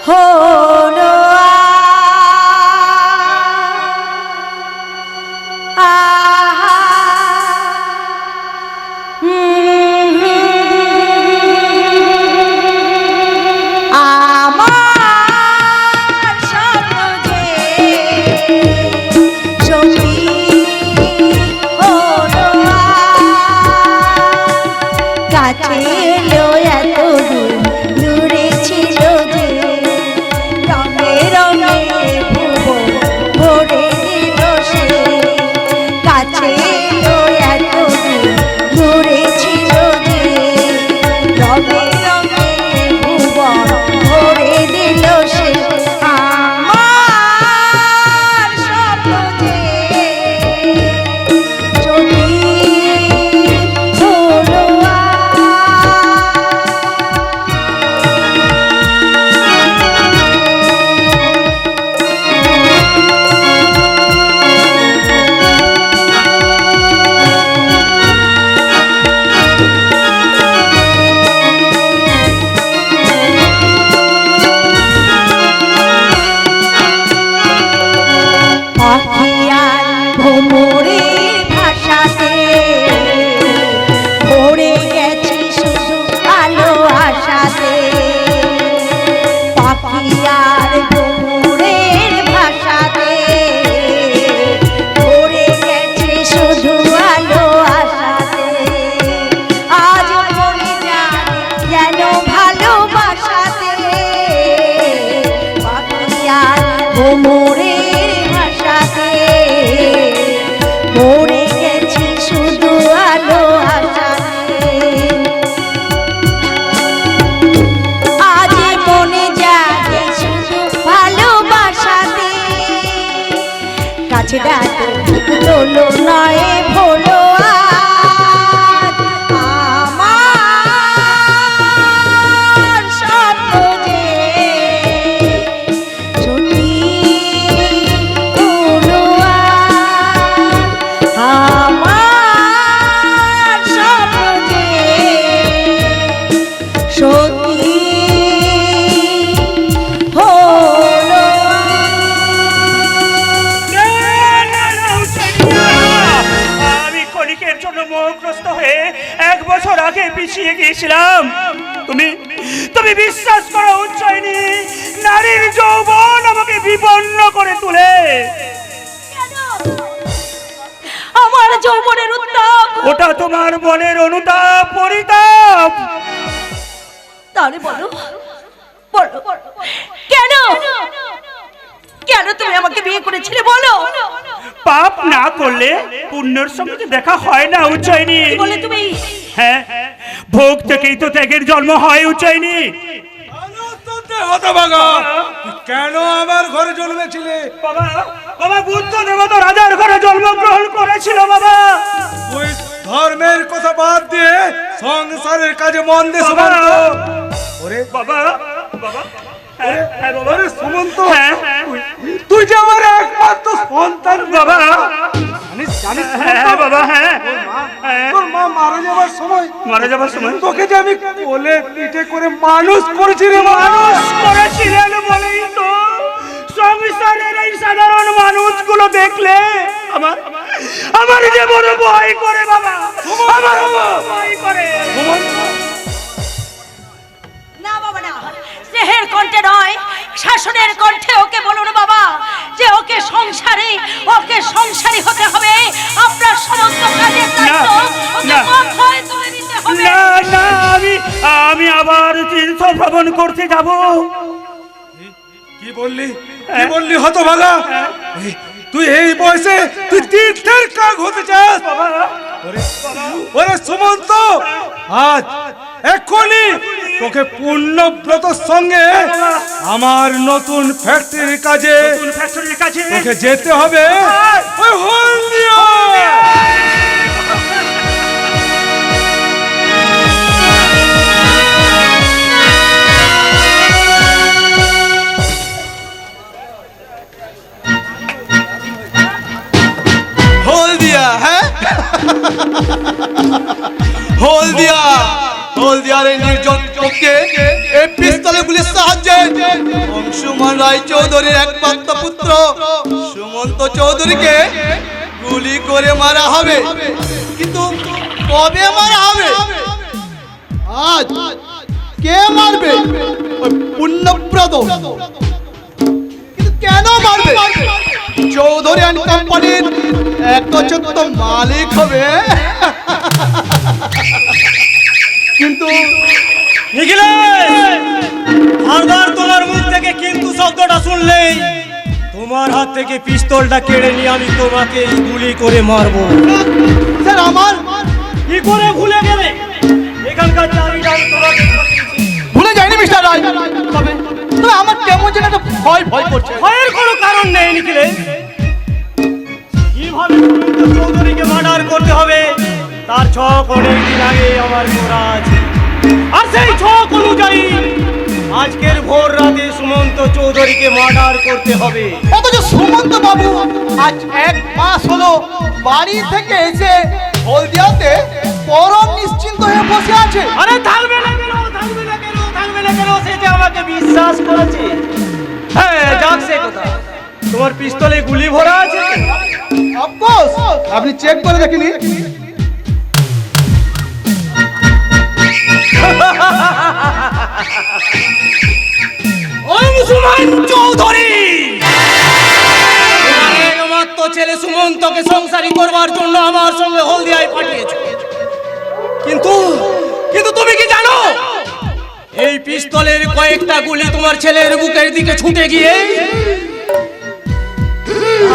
[SPEAKER 3] হলো আমার স্বপ্ন যে সত্যি হলো কাছে এলো এত দূরে ছিল যে রঙে রঙে ভুবন ভরে দিল সে। কাছে এলো এত দূরে ছিল যে রঙে রঙে ভুবন ভরে দিল সে। আমার স্বপ্ন যে সত্যি হলো পাখিয়ার ভ্রমরের ভাষাতে ভরে গেছি শুধু আলো আশাতে। পাখিয়ার ভ্রমরের ভাষাতে ভরে গেছি শুধু আলো আশাতে। আজ মনে যায় যেন ভালোবাসাতে পাখিয়ার ভ্রমরের ভাষাতে
[SPEAKER 4] নারীর যৌবন আমাকে বিপন্ন করে তোলে।
[SPEAKER 3] আমার যৌবনের উত্তাপ,
[SPEAKER 4] ওটা তোমার মনের অনুতাপ পরিতাপ।
[SPEAKER 3] তাহলে বলো বলো কেন কেন তুমি আমাকে বিয়ে করেছিলে বলো?
[SPEAKER 4] পাপ না করলে পুণ্যের সঙ্গে তো দেখা হয় না উজ্জয়িনী।
[SPEAKER 3] বলে তুমি
[SPEAKER 4] হ্যাঁ, ভোগ থেকেই তো ত্যাগের জন্ম হয় উজ্জয়িনী।
[SPEAKER 2] হতভাগা, তুই কেন আমার ঘরে জন্মেছিলে?
[SPEAKER 4] বাবা, বাবা বুদ্ধ দেব তো রাজার ঘরে জন্মগ্রহণ করেছিল বাবা।
[SPEAKER 2] তুই ধর্মের কথা বাদ দিয়ে সংসারের কাজে মন দে সুমন্ত। ওরে
[SPEAKER 4] বাবা, বাবা, হ্যাঁ, হ্যাঁ বাবা।
[SPEAKER 2] ওরে সুমন্ত,
[SPEAKER 4] হ্যাঁ, হ্যাঁ।
[SPEAKER 2] তুই যে আমার একমাত্র সন্তান
[SPEAKER 4] বাবা,
[SPEAKER 2] জানিস জানিস
[SPEAKER 4] হ্যাঁ বাবা, হ্যাঁ, হ্যাঁ।
[SPEAKER 2] তোর মা মারা যাবার সময়
[SPEAKER 4] মারা যাবার সময়
[SPEAKER 2] তোকে যে আমি কোলে পিঠে করে মানুষ করেছি রে,
[SPEAKER 4] মানুষ করেছিলেন বলেই তো সংসারের এই সাধারণ মানুষগুলো দেখলে আমার আমার যে বড় ভয় করে বাবা, আমার ভয় করে।
[SPEAKER 3] না বাবা না, স্নেহের কণ্ঠে নয় শাসনের কণ্ঠে ওকে বলুন বাবা যে ওকে সংসারী হতে হবে। আপনার সমস্ত কাজের দায়িত্ব ওকে
[SPEAKER 4] না।
[SPEAKER 3] মাথায় তুলে নিতে হবে।
[SPEAKER 4] না না, আমি আবার তীর্থ ভ্রমণ করতে যাব।
[SPEAKER 2] কি বললি হতভাগা? তুই এই বয়সে তুই তীর্থের কাজ হতে চাস? ওরে সুমন্ত, আজ এক্ষুনি তোকে পূর্ণব্রতর সঙ্গে আমার নতুন ফ্যাক্টরির কাজে তোকে যেতে হবে। ওই হলদিয়া
[SPEAKER 7] হলদিয়া, হ্যাঁ হলদিয়ার এই নির্জন চোখে এই পিস্তলে গুলির সাহায্যে অংশুমান রায় চৌধুরীর একমাত্র পুত্র সুমন্ত চৌধুরীকে গুলি করে মারা হবে। কিন্তু কবে মারা হবে? আজ। কে মারবে? ওই পুণ্যব্রত। কিন্তু কেন মারবে? চৌধুরী অ্যান্ড কোম্পানির একচ্ছত্র মালিক হবে। কিন্তু
[SPEAKER 8] বারবার তোমার মুখ থেকে কিন্তু শব্দটা শুনলেই তোমার হাত থেকে পিস্তলটা কেড়ে নিয়ে আমি তোমাকে গুলি করে মারবো।
[SPEAKER 7] স্যার, আমার
[SPEAKER 8] কি করে ভুলে গেলে? এখানকার চাবিটা আমি তোমাকে
[SPEAKER 7] ভুলে যাইনি মিস্টার রায়। তবে আমার কেমন যেন একটা ভয় করছে।
[SPEAKER 8] ভয়ের কোনো কারণ নেই নিখিলে। কিভাবে সুমন্ত চৌধুরীকে মার্ডার করতে হবে তার ছক অনেকদিন আগে আমার করা আছে। আর সেই ছক অনুযায়ী আজকের ভোর রাতে সুমন্ত চৌধুরীকে মার্ডার করতে হবে।
[SPEAKER 7] অথচ সুমন্ত বাবু আজ 1 মাস হলো বাড়ি থেকে এসে হলদিয়াতে পরম নিশ্চিন্ত হয়ে বসে আছে।
[SPEAKER 8] আরে থাকবে না কেন, থাকবে না কেন, থাকবে না কেন? সে যে আমাকে বিশ্বাস করেছে। হ্যাঁ, যাক সে কথা। তোমার পিস্তলে গুলি ভরা আছে?
[SPEAKER 7] অফকোর্স, আপনি চেক করে দেখিনি?
[SPEAKER 8] অংশুমান চৌধুরী তোমার একমাত্র ছেলে সুমন্তকে সংসারী করবার জন্য আমার সঙ্গে হলদিয়ায় পাঠিয়েছে। কিন্তু কিন্তু তুমি কি জানো এই পিস্তলের কয়েকটা গুলি তোমার ছেলের বুকের দিকে ছুটে গিয়ে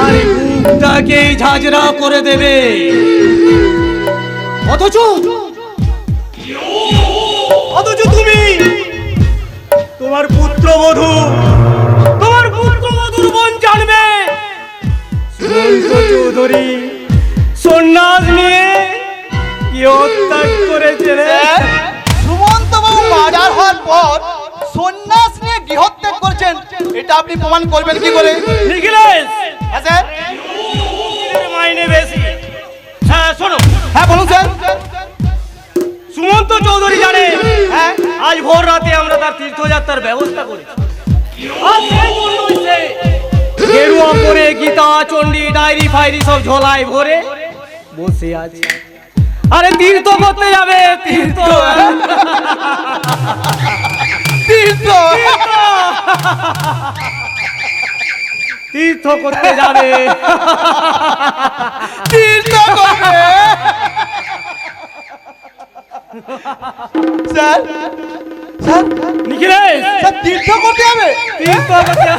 [SPEAKER 8] আর বুকটাকে ঝাঁঝরা করে দেবে। অথচ তুমি তোমার পুত্রবধূর বোন জানবে সুমন্ত চৌধুরী সন্ন্যাস নিয়ে কি হত্যা করেছে রে?
[SPEAKER 7] সুমন্ত বাবু মার্ডার হওয়ার পর সন্ন্যাস নিয়ে গৃহত্যাগ করছেন, এটা আপনি প্রমাণ করবেন কি করে?
[SPEAKER 8] নিখিলেশ,
[SPEAKER 7] হ্যাঁ স্যার।
[SPEAKER 8] মাইনে বেশি। হ্যাঁ শোনো।
[SPEAKER 7] হ্যাঁ বলুন স্যার।
[SPEAKER 8] সুমন্ত চৌধুরী জানে হ্যাঁ আজ ভোর রাতে আমরা তার তীর্থযাত্রার ব্যবস্থা করেছি। আর সেই জন্যই সে গেরুয়া পরে গীতা চণ্ডী ডায়েরি ফাইরি সব ঝোলায় ভরে বসে আছে। আরে তীর্থ করতে যাবে, তীর্থ। তীর্থ করতে যাবে।
[SPEAKER 7] তীর্থ করবে স্যার, স্যার,
[SPEAKER 8] নিখিলেশ,
[SPEAKER 7] স্যার তীর্থ করতে হবে?
[SPEAKER 8] তীর্থ করতে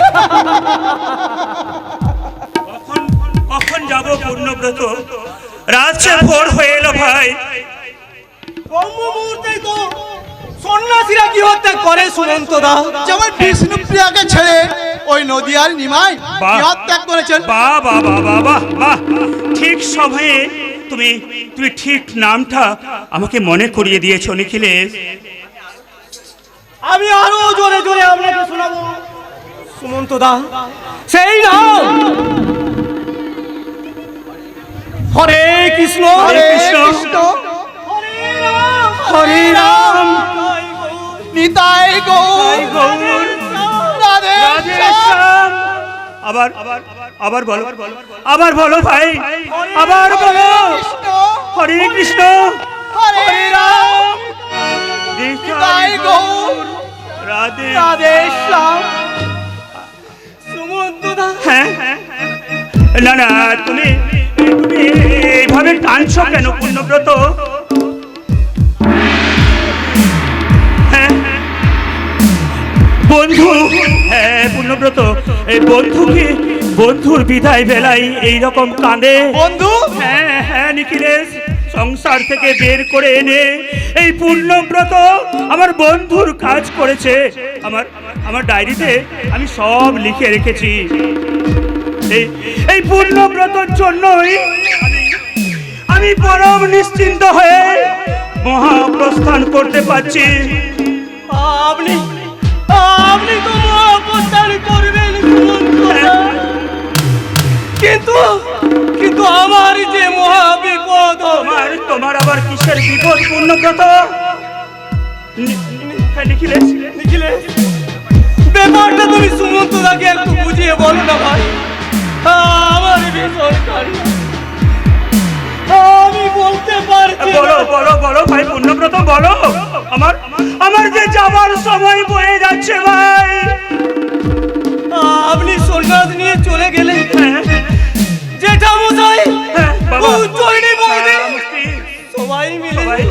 [SPEAKER 4] কখন কখন যাব পূর্ণব্রত? রাত্রে ভোর হয়ে এলো ভাই।
[SPEAKER 8] ব্রহ্ম মুহূর্তেই তো সন্ন্যাসীরা কি হত্যা করে সুমন্ত দা?
[SPEAKER 7] যেমন বিষ্ণুপ্রিয়াকে ছেড়ে ওই নদিয়ার নিমাই ত্যাগ করেছেন।
[SPEAKER 4] বাহ বাহ বাহ বাহ বাহ বাহ, ঠিক সময়ে তুমি তুমি ঠিক নামটা আমাকে মনে করিয়ে দিয়েছো নিখিলেশ।
[SPEAKER 8] আমি আরো জোরে জোরে আপনাকে শোনাবো সুমন্ত দা। সেই নাম হরে কৃষ্ণ,
[SPEAKER 4] হরে কৃষ্ণ, হরে রাম,
[SPEAKER 7] নিতাই গৌর,
[SPEAKER 4] হরে গৌর,
[SPEAKER 7] রাধে
[SPEAKER 4] রাধে
[SPEAKER 7] শ্যাম।
[SPEAKER 4] শ্যাম। আবার আবার বলো, আবার বলো ভাই, আবার বলো।
[SPEAKER 7] কৃষ্ণ,
[SPEAKER 4] হরে কৃষ্ণ,
[SPEAKER 7] হরে রাম,
[SPEAKER 4] নিতাই গৌর, রাধে
[SPEAKER 7] রাধে শ্যাম।
[SPEAKER 8] সুমন্ত দা,
[SPEAKER 4] হ্যাঁ, না না, তুমি তুমি এইভাবে টানছো কেন পূর্ণব্রত? হ্যাঁ, বন্ধু, হ্যাঁ পূর্ণব্রত, এই বন্ধুর বিদায় বেলায় এইরকম কাঁদে
[SPEAKER 7] বন্ধু,
[SPEAKER 4] হ্যাঁ হ্যাঁ নিখিলেশ, সংসার থেকে বের করে এনে এই পূর্ণব্রত আমার বন্ধুর কাজ করেছে। আমার আমার ডায়েরিতে আমি সব লিখে রেখেছি। এই পূর্ণব্রতর জন্যই আমি পরম নিশ্চিন্ত হয়ে মহাপ্রস্থান করতে পারছি।
[SPEAKER 8] আপনি আপনি তো মহাপ্রস্থান করবেন সুমন্ত দা। কিন্তু কিন্তু আমার যে মহাবিপদ
[SPEAKER 4] তোমার তোমার আবার কিসের বিপদ পূর্ণব্রত? নিখিলেশ,
[SPEAKER 8] নিখিলেশ, ব্যাপারটা তুমি সুমন্ত দাকে একটু বুঝিয়ে বলো না ভাই। আমার ভীষণ কান্না, আমি বলতে পারছি না।
[SPEAKER 4] বলো বলো বলো ভাই পূর্ণব্রত, বলো। আমার আমার যে যাবার সময় বয়ে যাচ্ছে ভাই।
[SPEAKER 8] আপনি সন্ন্যাস নিয়ে চলে গেলেন,
[SPEAKER 4] হ্যাঁ,
[SPEAKER 8] যেটা মশাই
[SPEAKER 4] হ্যাঁ, বাবা।
[SPEAKER 8] চলনি বলবে
[SPEAKER 4] মুক্তি।
[SPEAKER 8] সবাই মিলে
[SPEAKER 4] সবাই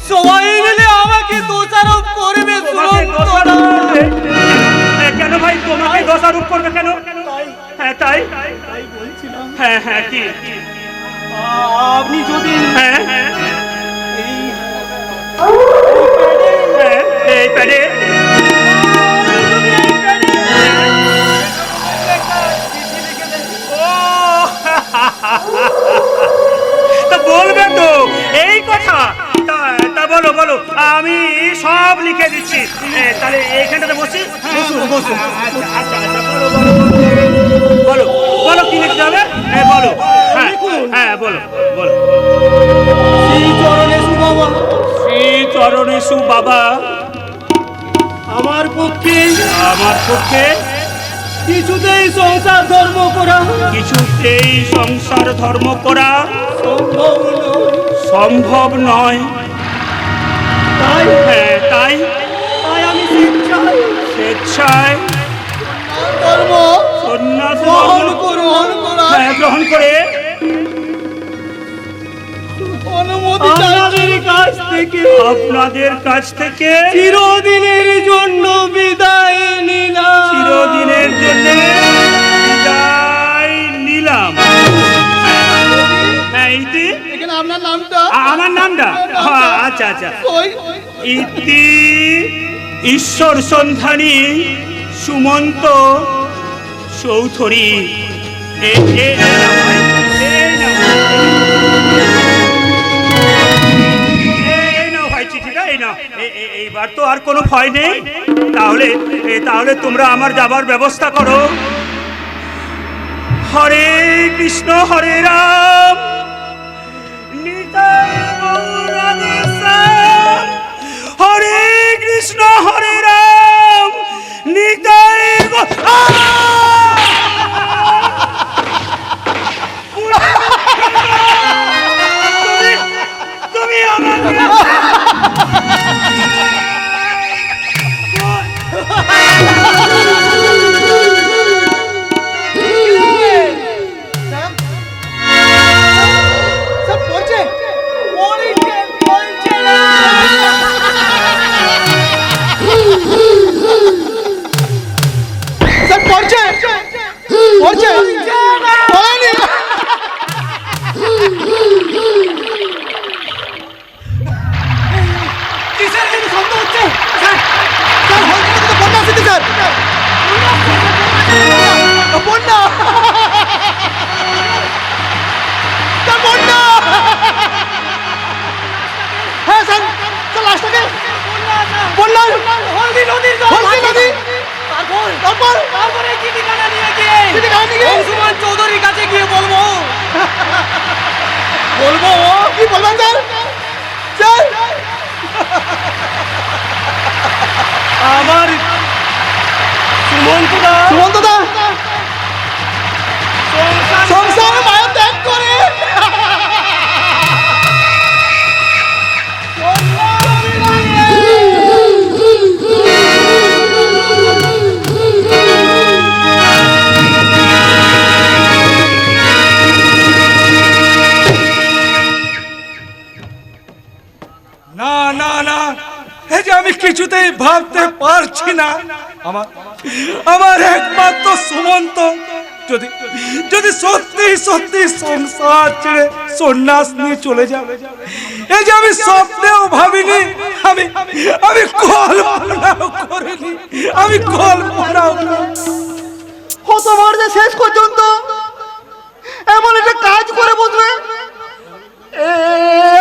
[SPEAKER 8] সবাই মিলে আমাকে দোষারোপ করবে
[SPEAKER 4] তোমাকে
[SPEAKER 8] সুমন্ত
[SPEAKER 4] দোষারোপ
[SPEAKER 8] দা।
[SPEAKER 4] করবে। কেন ভাই তোমাকে দোষারোপ করবে কেন? হ্যাঁ তাই,
[SPEAKER 8] তাই বলছিলাম,
[SPEAKER 4] হ্যাঁ হ্যাঁ কি,
[SPEAKER 8] আপনি যদি
[SPEAKER 4] হ্যাঁ হ্যাঁ
[SPEAKER 8] এই
[SPEAKER 4] এই প্যাডে তা বলবে তো এই কথা। তা বলো বলো, আমি সব লিখে দিচ্ছি। তাহলে এইখানটাতে বসি। আচ্ছা, আচ্ছা, বলো, বলো, বলো, বলো কি লিখতে হবে? বলো, হ্যাঁ হ্যাঁ বলো বলো। শ্রী চরণেশু বাবা,
[SPEAKER 8] আমার পক্ষে
[SPEAKER 4] আমার পক্ষে
[SPEAKER 8] কিছুতেই সংসার ধর্ম করা
[SPEAKER 4] কিছুতেই সংসার ধর্ম করা
[SPEAKER 8] সম্ভব নয়।
[SPEAKER 4] সম্ভব নয়।
[SPEAKER 8] তাই
[SPEAKER 4] হ্যাঁ তাই
[SPEAKER 8] তাই আমি
[SPEAKER 4] স্বেচ্ছায়
[SPEAKER 7] ধর্ম
[SPEAKER 4] সন্ন্যাস
[SPEAKER 7] গ্রহণ গ্রহণ করা
[SPEAKER 4] হ্যাঁ গ্রহণ করে
[SPEAKER 7] অনুমতি
[SPEAKER 8] আপনাদের কাছ থেকে
[SPEAKER 4] আপনাদের কাছ থেকে
[SPEAKER 8] চিরদিনের জন্য বিদায় নিলাম।
[SPEAKER 4] চিরদিনের জন্য বিদায় নিলাম। হ্যাঁ ইতি,
[SPEAKER 7] এখানে আপনার নামটা
[SPEAKER 4] আমার নামটা আচ্ছা আচ্ছা,
[SPEAKER 7] কই?
[SPEAKER 4] ইতি ঈশ্বর সন্ধানী সুমন্ত চৌধুরী। এই নাও ভাই, এই নাও ভাই চিঠিটা, এই নাও। এইবার তো আর কোনো ভয় নেই। তাহলে তোমরা আমার যাবার ব্যবস্থা করো। হরে কৃষ্ণ হরে রাম, নিতাই গৌর রাধে শ্যাম। হরে কৃষ্ণ হরে রাম, নিতাই তুমি আমাকে
[SPEAKER 7] বন্যা বন্যা হ্যাঁ স্যার লাশটাকে বন্যা
[SPEAKER 8] হলদি নদীর জল
[SPEAKER 7] হলদি নদী তারপর
[SPEAKER 8] তারপরে চিঠিখানা নিয়ে গিয়ে
[SPEAKER 7] চিঠিখানা নিয়ে গিয়ে?
[SPEAKER 8] অংশুমান চৌধুরীর কাছে গিয়ে বলবো
[SPEAKER 7] কি বলবেন স্যার
[SPEAKER 8] আমার সুমন্তদা
[SPEAKER 7] সুমন্তদা সংসারে মায়া ত্যাগ করে
[SPEAKER 2] না না না, এই যে আমি কিছুতেই ভাবতে পারছি না আমার আমার একমাত্র সুমন্ত যদি যদি সত্যি সত্যি সংসার ছেড়ে সন্ন্যাস নিয়ে চলে যাবে, এই যে আমি স্বপ্নেও ভাবিনি, আমি আমি কল্পনাও করিনি, আমি কল্পনাও
[SPEAKER 7] কতবার যে শেষ পর্যন্ত এমন একটা কাজ করে বসবে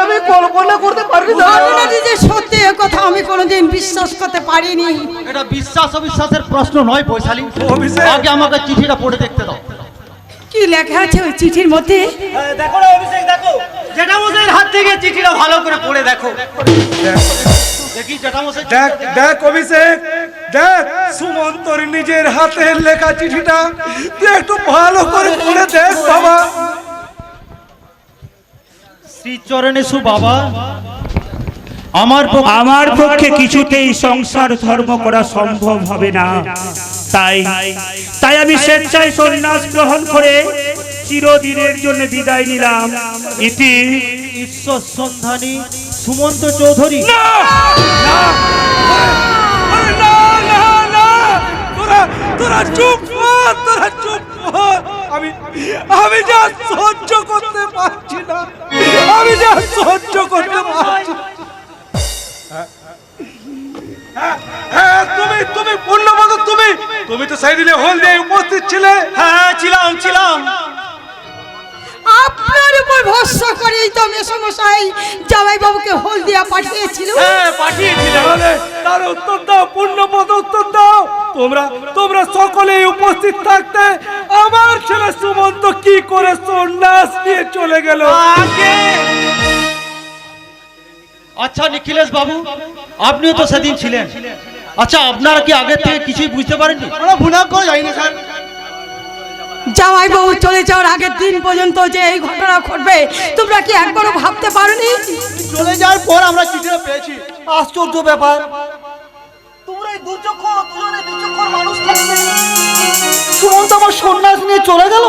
[SPEAKER 7] আমি কল্পনা করতে পারিনি
[SPEAKER 5] ঘটনাটি যে সত্যি এ কথা আমি কোনোদিন বিশ্বাস করতে পারিনি।
[SPEAKER 1] এটা বিশ্বাস অবিশ্বাসের প্রশ্ন নয় বৈশালী,
[SPEAKER 2] অভিষেক।
[SPEAKER 1] আগে আমাকে চিঠিটা পড়ে দেখতে দাও।
[SPEAKER 5] কি লেখা আছে ওই চিঠির মধ্যে?
[SPEAKER 8] দেখো না অভিষেক, দেখো জেঠামশাইয়ের হাত থেকে চিঠিটা ভালো করে পড়ে দেখো।
[SPEAKER 1] দেখি জ্যাঠামশাই।
[SPEAKER 2] দেখ দেখ অভিষেক, দেখ সুমন্তর নিজের হাতের লেখা চিঠিটা তুই একটু ভালো করে পড়ে দেখ বাবা।
[SPEAKER 1] শ্রীচরণে সু বাবা,
[SPEAKER 4] আমার পক্ষে কিছুতেই সংসার ধর্ম করা সম্ভব হবে না, তাই তাই আমি স্বেচ্ছায় সন্ন্যাস গ্রহণ করে চিরদিনের জন্য বিদায় নিলাম। ইতি
[SPEAKER 1] ঈশ্বর সন্ধানী সুমন্ত চৌধুরী।
[SPEAKER 2] না না আরে না না না, তোরা তোরা চুপ কর, তোরা চুপ কর। আমি যা সহ্য করতে পারছি না, আমি যা সহ্য করতে পারছি না। হ্যাঁ, তুমি পূর্ণবত, তুমি তো সেই দিনে হলদিয়ায় উপস্থিত ছিলে।
[SPEAKER 8] হ্যাঁ ছিলাম।
[SPEAKER 5] আপনার উপর ভরসা করেই তো মেসমশাই জামাই বাবুকে হলদিয়া পাঠিয়েছিল।
[SPEAKER 8] হ্যাঁ পাঠিয়েছিলাম।
[SPEAKER 2] তাহলে তার উত্তর দাও, পূর্ণপদ উত্তর দাও। তোমরা সকলেই উপস্থিত থাকতে আমার ছেলে সুমন্ত কি করে সন্ন্যাস নিয়ে চলে গেল?
[SPEAKER 1] আচ্ছা নিখিলেশ বাবু, আপনিও তো সেদিন ছিলেন, আচ্ছা আপনারা কি আগে থেকে কিছুই বুঝতে পারেননি?
[SPEAKER 7] আমরা ভুনা করে যাইনি স্যার।
[SPEAKER 5] জামাই বাবু চলে যাওয়ার আগের দিন পর্যন্ত যে এই ঘটনা ঘটবে তোমরা কি একবারও ভাবতে পারোনি?
[SPEAKER 7] চলে যাওয়ার পর আমরা চিঠিটা পেয়েছি। আশ্চর্য ব্যাপার, তোমরা এই দুজনে দুচক্ষর মানুষ থাকতে সুমন্ত আমার সন্ন্যাস নিয়ে চলে গেল।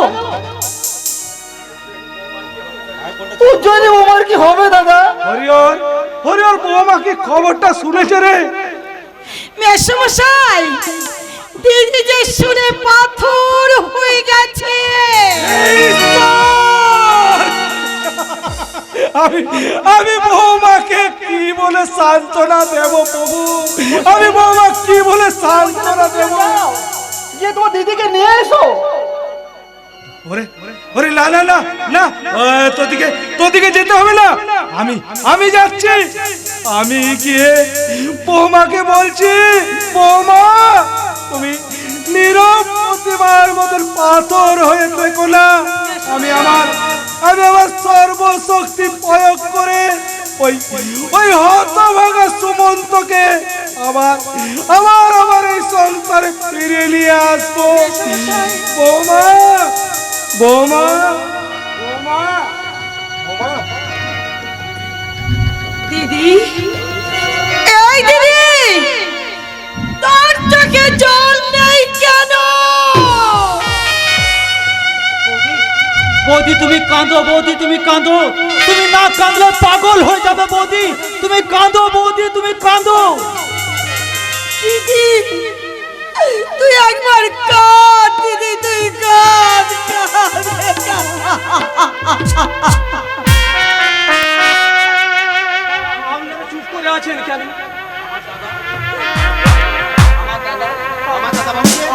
[SPEAKER 7] উজ্জয়িনী আমার কি হবে দাদা?
[SPEAKER 2] হরিহর বৌমা কি খবরটা শুনেছে রে?
[SPEAKER 5] মেসমশাই দিদি যে শুনে পাথর হয়ে গেছে।
[SPEAKER 2] আমি বৌমাকে কি বলে সান্ত্বনা দেব প্রভু? আমি বৌমা কি বলে সান্ত্বনা দেব?
[SPEAKER 7] গিয়ে তোমার দিদিকে নিয়ে এসো।
[SPEAKER 2] ওরে না না না না, তোদিকে যেতে হবে না, আমি যাচ্ছি। আমি গিয়ে বৌমাকে বলছি, বৌমা তুমি নীরব প্রতিমার মতন পাথর হয়ে থেকো না। আমি আমার সর্বশক্তি প্রয়োগ করে ওই হতভাগা সুমন্তকে আমার এই সংসারে ফিরে নিয়ে আসবো। বৌমা বৌমা বৌমা বৌমা।
[SPEAKER 5] দিদি, এই দিদি, তোর চোখে জল নেই কেন?
[SPEAKER 1] বৌদি তুমি কাঁদো, বৌদি তুমি কাঁদো, তুমি না কাঁদলে পাগল হয়ে যাবে বৌদি, তুমি কাঁদো বৌদি, তুমি কাঁদো।
[SPEAKER 5] দিদি তুই একবার কাঁদ, দিদি তুই কাঁদ।
[SPEAKER 8] আপনারা চুপ করে আছেন কেন?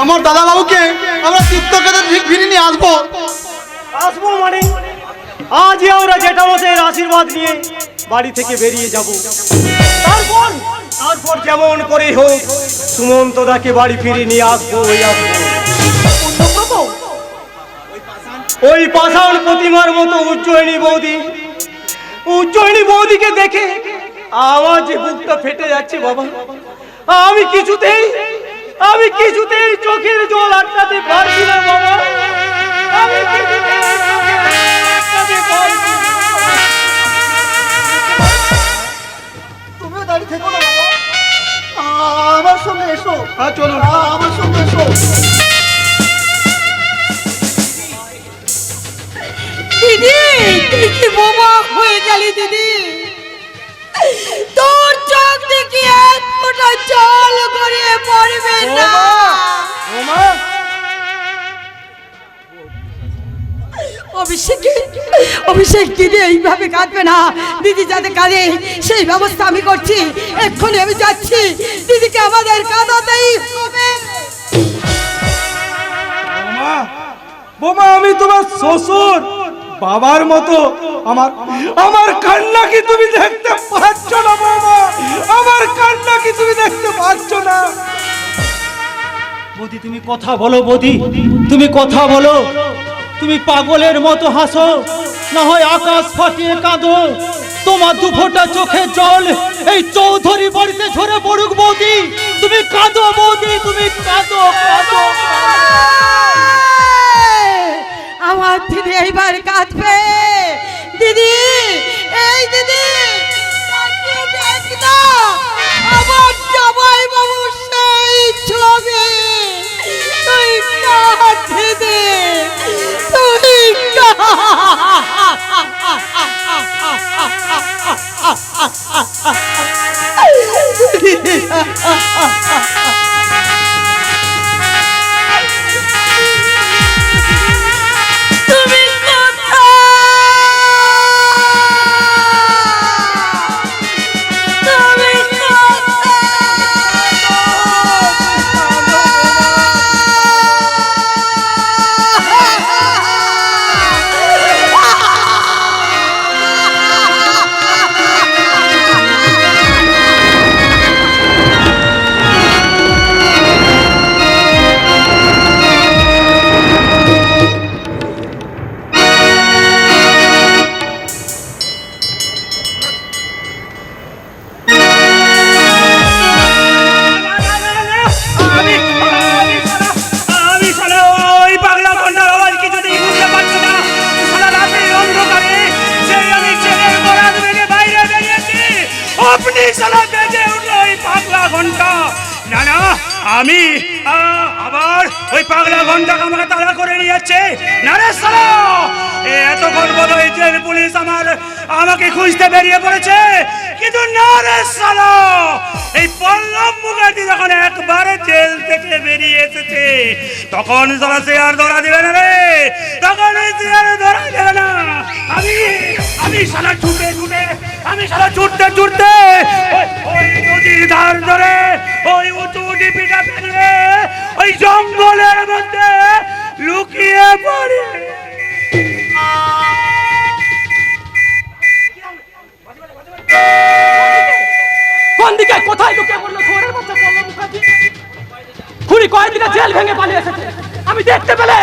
[SPEAKER 7] আমার দাদা বাবুকে আমরা তীর্থকে ঠিক ফিরে নিয়ে আসবো।
[SPEAKER 8] আসবো মানে আজই আমরা জেঠামশাইয়ের আশীর্বাদ নিয়ে বাড়ি থেকে বেরিয়ে যাব। তারপর যেমন করে হোক সুমন্তদাকে বাড়ি ফিরে নিয়ে আসবো। ওই পাষাণ প্রতিমার মতো উজ্জয়িনী বৌদিকে দেখে আমার যে বুকটা ফেটে যাচ্ছে বাবা, আমি কিছুতেই চোখের জল আটকাতে পারছি না বাবা, আমি কিছুতেই চোখের জল আটকাতে পারছি না।
[SPEAKER 7] তুমিও দাঁড়িয়ে থেকো না বাবা, আমার সঙ্গে এসো।
[SPEAKER 8] হ্যাঁ চলুন।
[SPEAKER 7] আমার সঙ্গে এসো।
[SPEAKER 5] দিদি তুই কি বোমা হয়ে গেলি দিদি? তোর চোখ দেখি এক ফোঁটা জল গড়িয়ে পড়বে না। অভিষেক দিদি এইভাবে কাঁদবে না। দিদি যাতে কাঁদে সেই ব্যবস্থা আমি করছি। এক্ষুনি আমি যাচ্ছি, দিদিকে আমাদের কাঁদাতেই হবে।
[SPEAKER 2] বোমা আমি তোমার শ্বশুর, বাবার মতো আমার কান্না কি তুমি দেখতে পাচ্ছ না বোমা? আমার কান্না কি তুমি দেখতে পাচ্ছ না?
[SPEAKER 1] বৌদি তুমি কথা বলো, বৌদি তুমি কথা বলো। তুমি পাগলের মতো হাসো, না হয় আকাশ ফাটিয়ে কাঁদো। তোমার দু ফোঁটা চোখের জল এই চৌধুরী বাড়িতে ঝরে পড়ুক বৌদি। তুমি কাঁদো বৌদি, তুমি কাঁদো কাঁদো।
[SPEAKER 5] আমার দিদি এইবার কাঁদবে। দিদি এই দিদি দেখ না, আমার জামাই বাবু সেই ছবি। তুই কাঁদ দিদি, তুই
[SPEAKER 4] আমি আবার ওই পাগলা ঘন্টাকে আমাকে তাড়া করে নিয়ে যাচ্ছে। না রে সালা, এতক্ষণ বোধহয় জেল পুলিশ আমাকে খুঁজতে বেরিয়ে পড়েছে, কিন্তু না রে সালা, এই পল্লব মুখার্জি যখন একবারে জেল থেকে বেরিয়ে এসেছে তখন সালা সে আর ধরা দেবে না রে, তখন সে আর ধরা দেবে না। আমি সালা ছুটতে ওই নদীর ধার ধরে ওই উঁচু ডিপিটা পেরিয়ে ওই জঙ্গলের মধ্যে লুকিয়ে পড়ে।
[SPEAKER 8] কোন দিকে কোথায় লুকিয়ে পড়লো শহরের বাচ্চা পল্লব মুখার্জি? খুনি কয়েকদিনে জেল ভেঙে পালিয়ে এসেছে। আমি দেখতে পেলে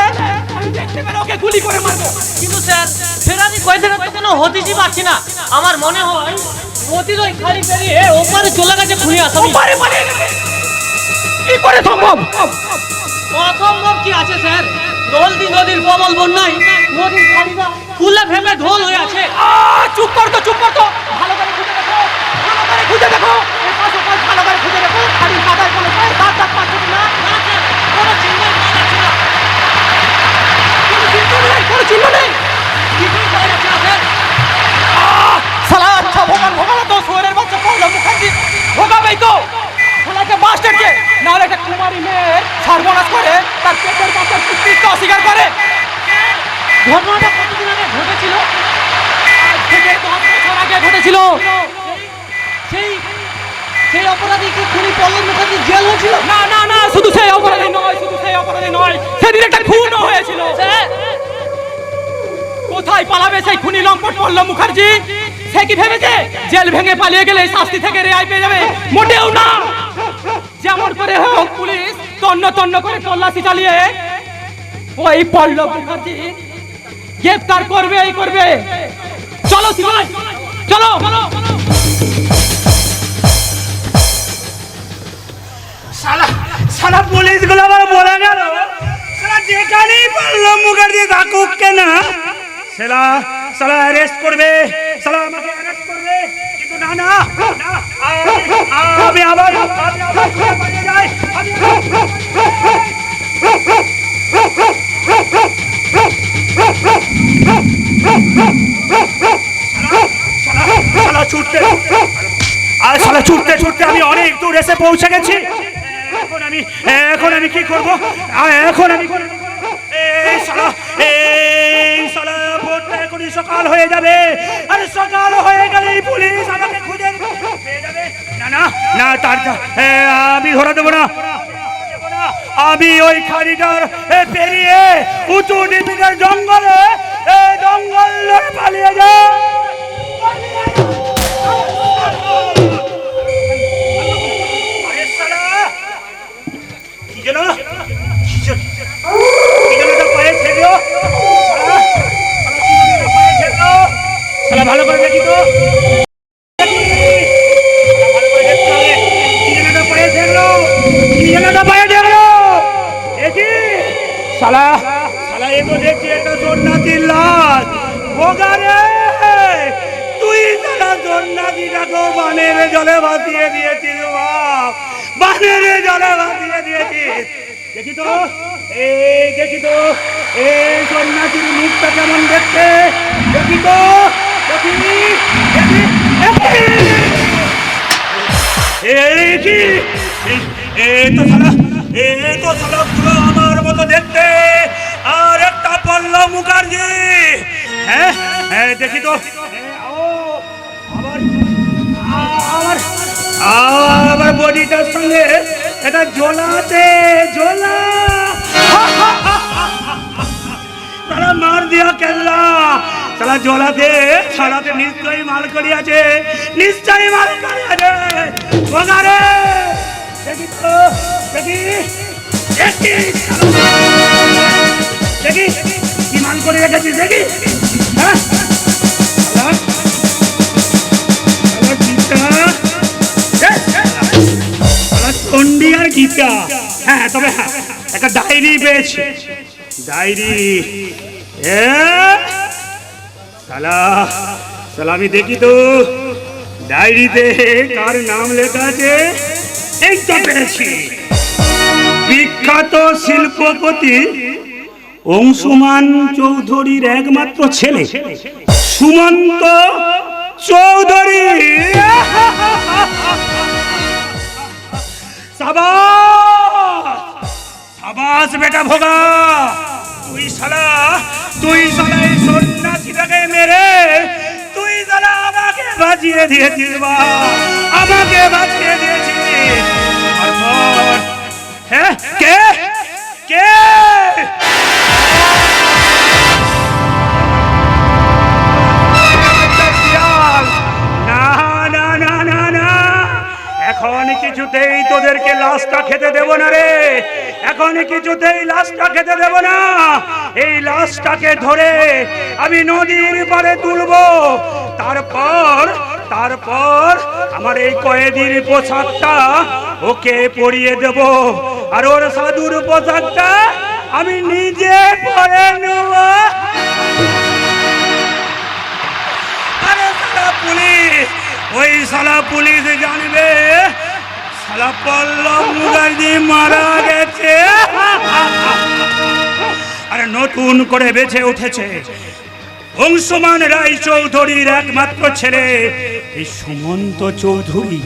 [SPEAKER 8] ওকে গুলি করে মারবো।
[SPEAKER 9] কিন্তু স্যার ফেরারি কয়েদিনের তো কোনো হদিসই পাচ্ছি না। আমার মনে হয় নদীর ওই খাড়ি পেরিয়ে ওপারে চলে গেছে খুনি আসামি।
[SPEAKER 8] ওপারে পালিয়ে গেছে কি করে সম্ভব?
[SPEAKER 9] অসম্ভব কি আছে স্যার? দলদি নদীর প্রবল বন্যায় নদীর খাড়িটা ফুলে ফেপে ঢোল হয়ে আছে।
[SPEAKER 8] চুপ কর তো ভালো করে খুঁজে দেখো, এই পাশে ভালো করে খুঁজে দেখো। খাড়ির কাদায় কোনো দাঁত পাচ্ছে না।
[SPEAKER 9] না স্যার, কোনো চিহ্নই পাওয়া যাচ্ছে না।
[SPEAKER 8] কোনো চিহ্ন নেই।
[SPEAKER 9] কিছুই পাওয়া যাচ্ছে না স্যার।
[SPEAKER 8] শালা আচ্ছা ভোগানো তো শহরের বাচ্চা পল্লব মুখার্জি ভোগাবেই তো। শালাকে মাস্টারকে নাহলে একটা কুমারী মেয়ের সর্বনাশ করে তার পেটের বাচ্চার কৃতিত্ব অস্বীকার করে।
[SPEAKER 9] ঘটনাটা কতদিন আগে ঘটেছিল?
[SPEAKER 8] আজ থেকে 10 বছর আগে ঘটেছিল।
[SPEAKER 9] সেই অপরাধী কি খুনি পল্লব মুখার্জি জেল হয়েছিল?
[SPEAKER 8] না শুধু সেই অপরাধী নয়, সেদিন একটা সেই খুনি লম্পট পল্লব মুখার্জি সে কি ভেবেছে জেল ভেঙে পালিয়ে গেলে শাস্তি থেকে রেহাই পেয়ে যাবে? মোটেও না। যেমন করে হোক পুলিশ তন্ন তন্ন করে তল্লাশি চালিয়ে ওই পল্লব মুখার্জি গ্রেফতার করবেই করবে। চলো সিপাই চলো।
[SPEAKER 4] শালা শালা পুলিশগুলো আবার বলে গেল শালা যেখানেই পল্লব মুখার্জি থাকুক কেন শালা শালা অ্যারেস্ট করবে, শালা আমাকে অ্যারেস্ট করবে। কিন্তু না না না, আমি আবার ছুটে পালিয়ে যাই। শালা ছুটতে আর শালা ছুটতে ছুটতে আমি অনেক দূর এসে পৌঁছে গেছি। এখন আমি কি করব? এখন আমি এই শালা ভোরটা এখনই সকাল হয়ে যাবে। আরে সকাল হয়ে গেলেই পুলিশ আমাকে খুঁজে পেয়ে যাবে। না না না, তার আমি ধরা দেবো না। আমি ওই খাড়িটার পেরিয়ে উঁচু নিবিড়ের জঙ্গলে জঙ্গল পালিয়ে যাই। ভালো করে দেখি তো শালা শালা এগো দেখছি একটা জন্নাতির লাশ। ভোগারে তুই শালা জন্নাতিটাকে বানের জলে ভাসিয়ে দিয়েছিস, বানের জলে ভাসিয়ে দিয়েছিস। দেখি তো দেখি তো এই সন্ন্যাসীর মুখটা কেমন দেখতে, দেখি তো দেখি দেখি এই তো শালা পুরো আমার মতো দেখতে। আর একটা পল্লব মুখার্জি। হ্যাঁ হ্যাঁ দেখি তো আবার বডিটার সঙ্গে এটা ঝোলাতে ঝোলা। তারা মার দিয়া কেল্লা তারা ঝোলাতে ছড়াতে নিশ্চয়ই মাল করিয়াছে, নিশ্চয়ই মাল করিয়াছে। ওগারে দেখি তো দেখি দেখি দেখি কি মাল করে রেখেছিস দেখি। হ্যাঁ চন্ডী আর গীতা। হ্যাঁ তবে হ্যাঁ একটা ডায়েরি পেয়েছি, ডায়েরি। শালা শালা আমি দেখি তো ডায়েরিতে কার নাম লেখা আছে। এই তো পেয়েছি, বিখ্যাত শিল্পপতি অংশুমান চৌধুরীর একমাত্র ছেলে সুমন্ত চৌধুরী। সাবাস বেটা ভোগা, তুই শালা এই সন্ন্যাসীটাকে মেরে তুই শালা আমাকে বাঁচিয়ে দিয়েছিস, আমাকে বাঁচিয়ে দিয়েছিস। হ্যাঁ কে কে এখন কিছুতেই তোদেরকে লাশটা খেতে দেব না রে, এখন কিছুতেই লাশটা খেতে দেব না। এই লাশটাকে ধরে আমি নদীর পাড়ে তুলবো, তারপর তারপর আমার এই কয়েদির পোশাকটা ওকে পরিয়ে দেব, আর ওর সাধুর পোশাকটা আমি নিজে পরে নেব। আরে সালা পুলিশ, ওই শালা পুলিশ জানবে শালা পল্লব মুখার্জি মারা গেছে। আরে নতুন করে বেঁচে উঠেছে অংশুমান রায় চৌধুরীর একমাত্র ছেলে এই সুমন্ত চৌধুরী।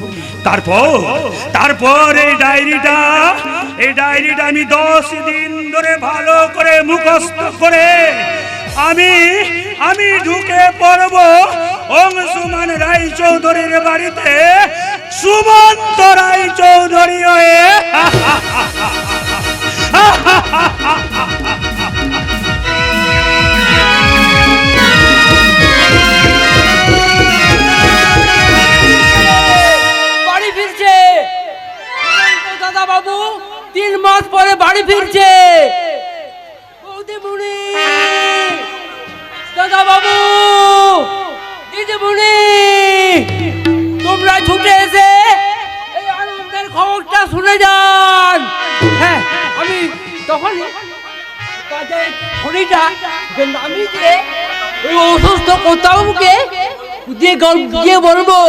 [SPEAKER 4] তারপর এই ডায়েরিটা আমি 10 দিন ধরে ভালো করে মুখস্থ করে আমি ঢুকে পড়ব অংশুমান রায় চৌধুরীর বাড়িতে সুমন্ত রায় চৌধুরী হয়ে।
[SPEAKER 9] মাস পরে বাড়ি ফিরছে। বৌদিমণি, দাদা বাবু, দিদিমণি, তোমরা ছুটে এসে এই আনন্দের খবরটা শুনে যান। হ্যাঁ, আমি তখন খড়িটা আমি যে ওই অসুস্থ কোথাওকে গিয়ে বলবো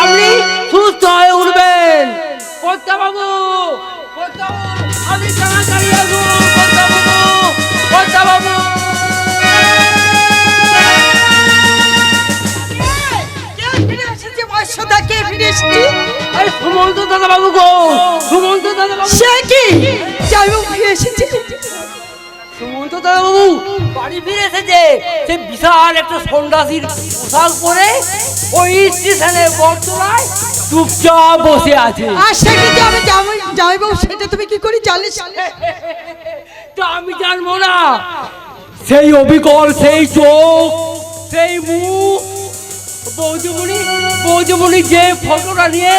[SPEAKER 9] আপনি সুস্থ হয়ে উঠবেন। কর্তা বাবু, আমি তাড়াতাড়ি আসবো। কর্তা বাবু, সুমন্ত দাদা বাবু গো, সুমন্ত দাদা বাবু।
[SPEAKER 5] সে কি জামাইবাবু ফিরে এসেছে?
[SPEAKER 9] সুমন্ত দাদা বাবু বাড়ি ফিরে এসেছে। সে বিশাল একটা সন্ন্যাসীর পোশাক পরে ওই স্টেশনে বটতলায় চুপচাপ বসে আছে।
[SPEAKER 5] আর সে কি জামাইবাবু, সেটা তুমি কি করে জানলে?
[SPEAKER 9] তা আমি জানবো না? সেই অবিকল, সেই চোখ, সেই মুখ, বৌদিমণি যে ফটোটা নিয়ে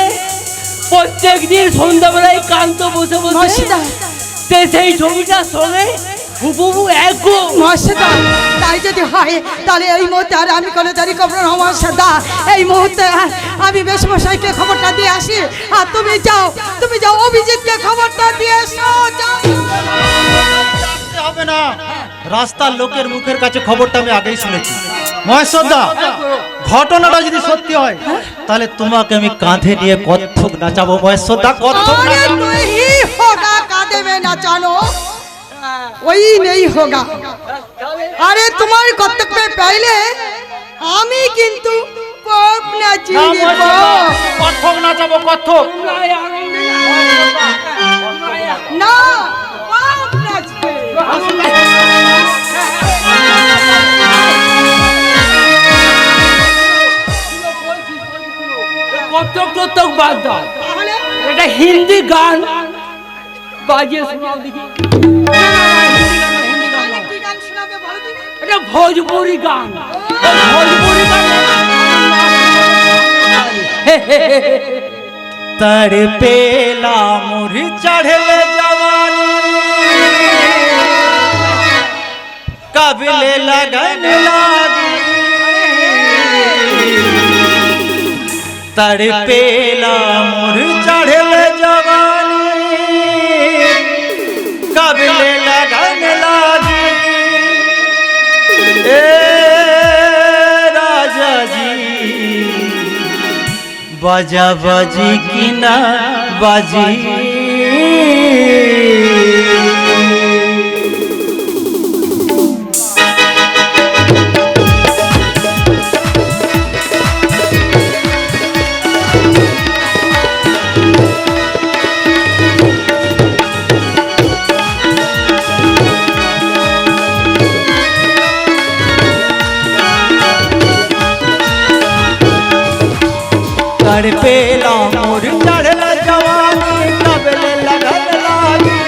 [SPEAKER 9] প্রত্যেক দিন সন্ধ্যাবেলায় কান্ত বসে বসে সেই ছবিটার সঙ্গে হুবহু একদম।
[SPEAKER 5] তাই যদি হয় তাহলে এই মুহূর্তে আর আমি কোনো দেরি করবো না মহাশয়দা। এই মুহূর্তে আমি মেসমশাইকে খবরটা দিয়ে আসি, আর তুমি যাও অভিজিৎকে খবরটা দিয়ে এসো।
[SPEAKER 1] হবে না, রাস্তার লোকের মুখের কাছে খবরটা আমি আগেই শুনেছি। মহেশ্বরদা, ঘটনাটা যদি সত্যি হয় তাহলে তোমাকে আমি কাঁধে নিয়ে কত্থক নাচাবো। মহেশ্বরদা, কত্থক নাচাবো।
[SPEAKER 5] नहीं होगा कांधे में नाचानो, वही नहीं होगा। अरे तुम्हारे कत्थक में पहले আমি কিন্তু পপ নাচিয়ে
[SPEAKER 1] কত্থক নাচাবো, কত্থক।
[SPEAKER 5] না, পপ নাচবে।
[SPEAKER 9] কত্থক বাদ দাও, এটা হিন্দি গান বাজিয়ে শোনাও দেখি।
[SPEAKER 5] কি গান শোনাবে বলো দেখি?
[SPEAKER 9] এটা ভোজপুরি গান। ভোজপুরি গান
[SPEAKER 1] तड़पेला मोर चढ़ल जवानी, कबले लगन लागी। तड़पेला मोर चढ़ल जवानी, कबले लगन लागी। ए राजा जी, बाजा बाजी की ना बाजी। तड़पेला मोर चढ़ल जवानी, कबले लगन लागी।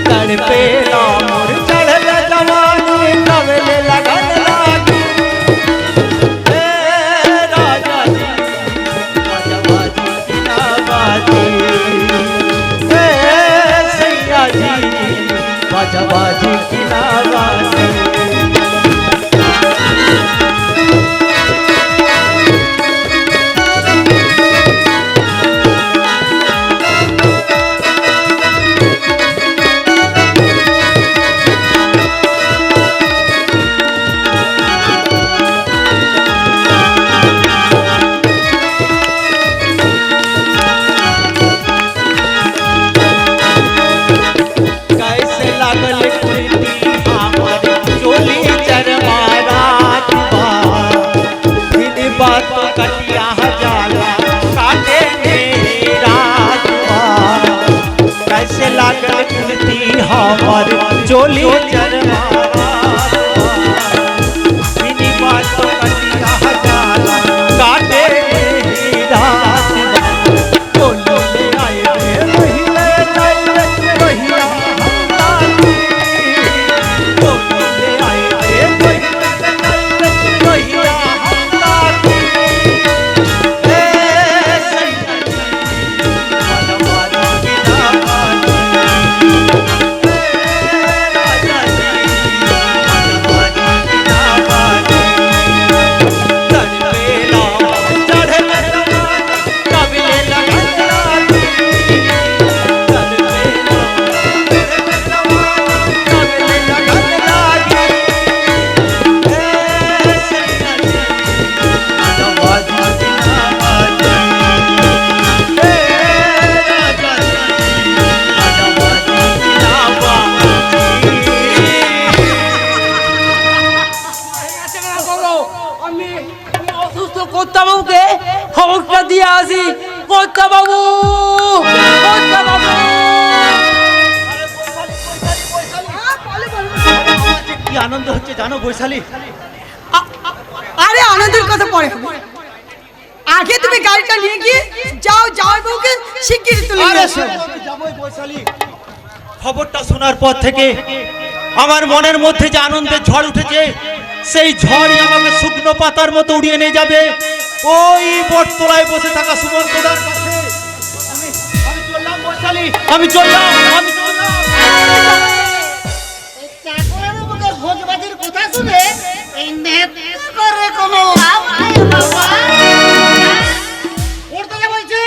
[SPEAKER 1] तड़पेला मोर चढ़ल जवानी, कबले लगन लागी। ए राजा जी, बाजा बाजी की ना बाजी। ए सैया जी, बाजा बाजी की ना बाजी। कैसे लागल कुर्ती हमर चोली चरमारात बा। दिन बात कटिया जाला, काटे मेरी रात बा। कैसे लागल कुर्ती हमर चोली चरमारात बा। दिन बात कटिया जाला, काटे मेरी रात बा। चोली ले आए रे महिले जाए कहिया की
[SPEAKER 9] কর্তা বাবু, কর্তা বাবু।
[SPEAKER 1] কি আনন্দ হচ্ছে জানো বৈশালী?
[SPEAKER 5] আরে আনন্দের কথা পরে হবে। আগে তুমি গাড়িটা নিয়ে গিয়ে যাও, যাও বউকে শিগগিরই তুলে নিয়ে এসো।
[SPEAKER 1] যাবোই বৈশালী। খবরটা শোনার পর থেকে আমার মনের মধ্যে যে আনন্দের ঝড় উঠেছে, সেই ঝড়ই আমাকে শুকনো পাতার মতো উড়িয়ে নিয়ে যাবে ওই বটতলায় বসে থাকা সুমন্তদার কাছে। আমি চললাম বৈশালী, আমি চললাম, আমি চললাম।
[SPEAKER 6] চাকরের মুখে ভোজবাজির কথা শুনে এই নেত করে কোনো লাভ নাই বাবা। উঠতে যা বলছে।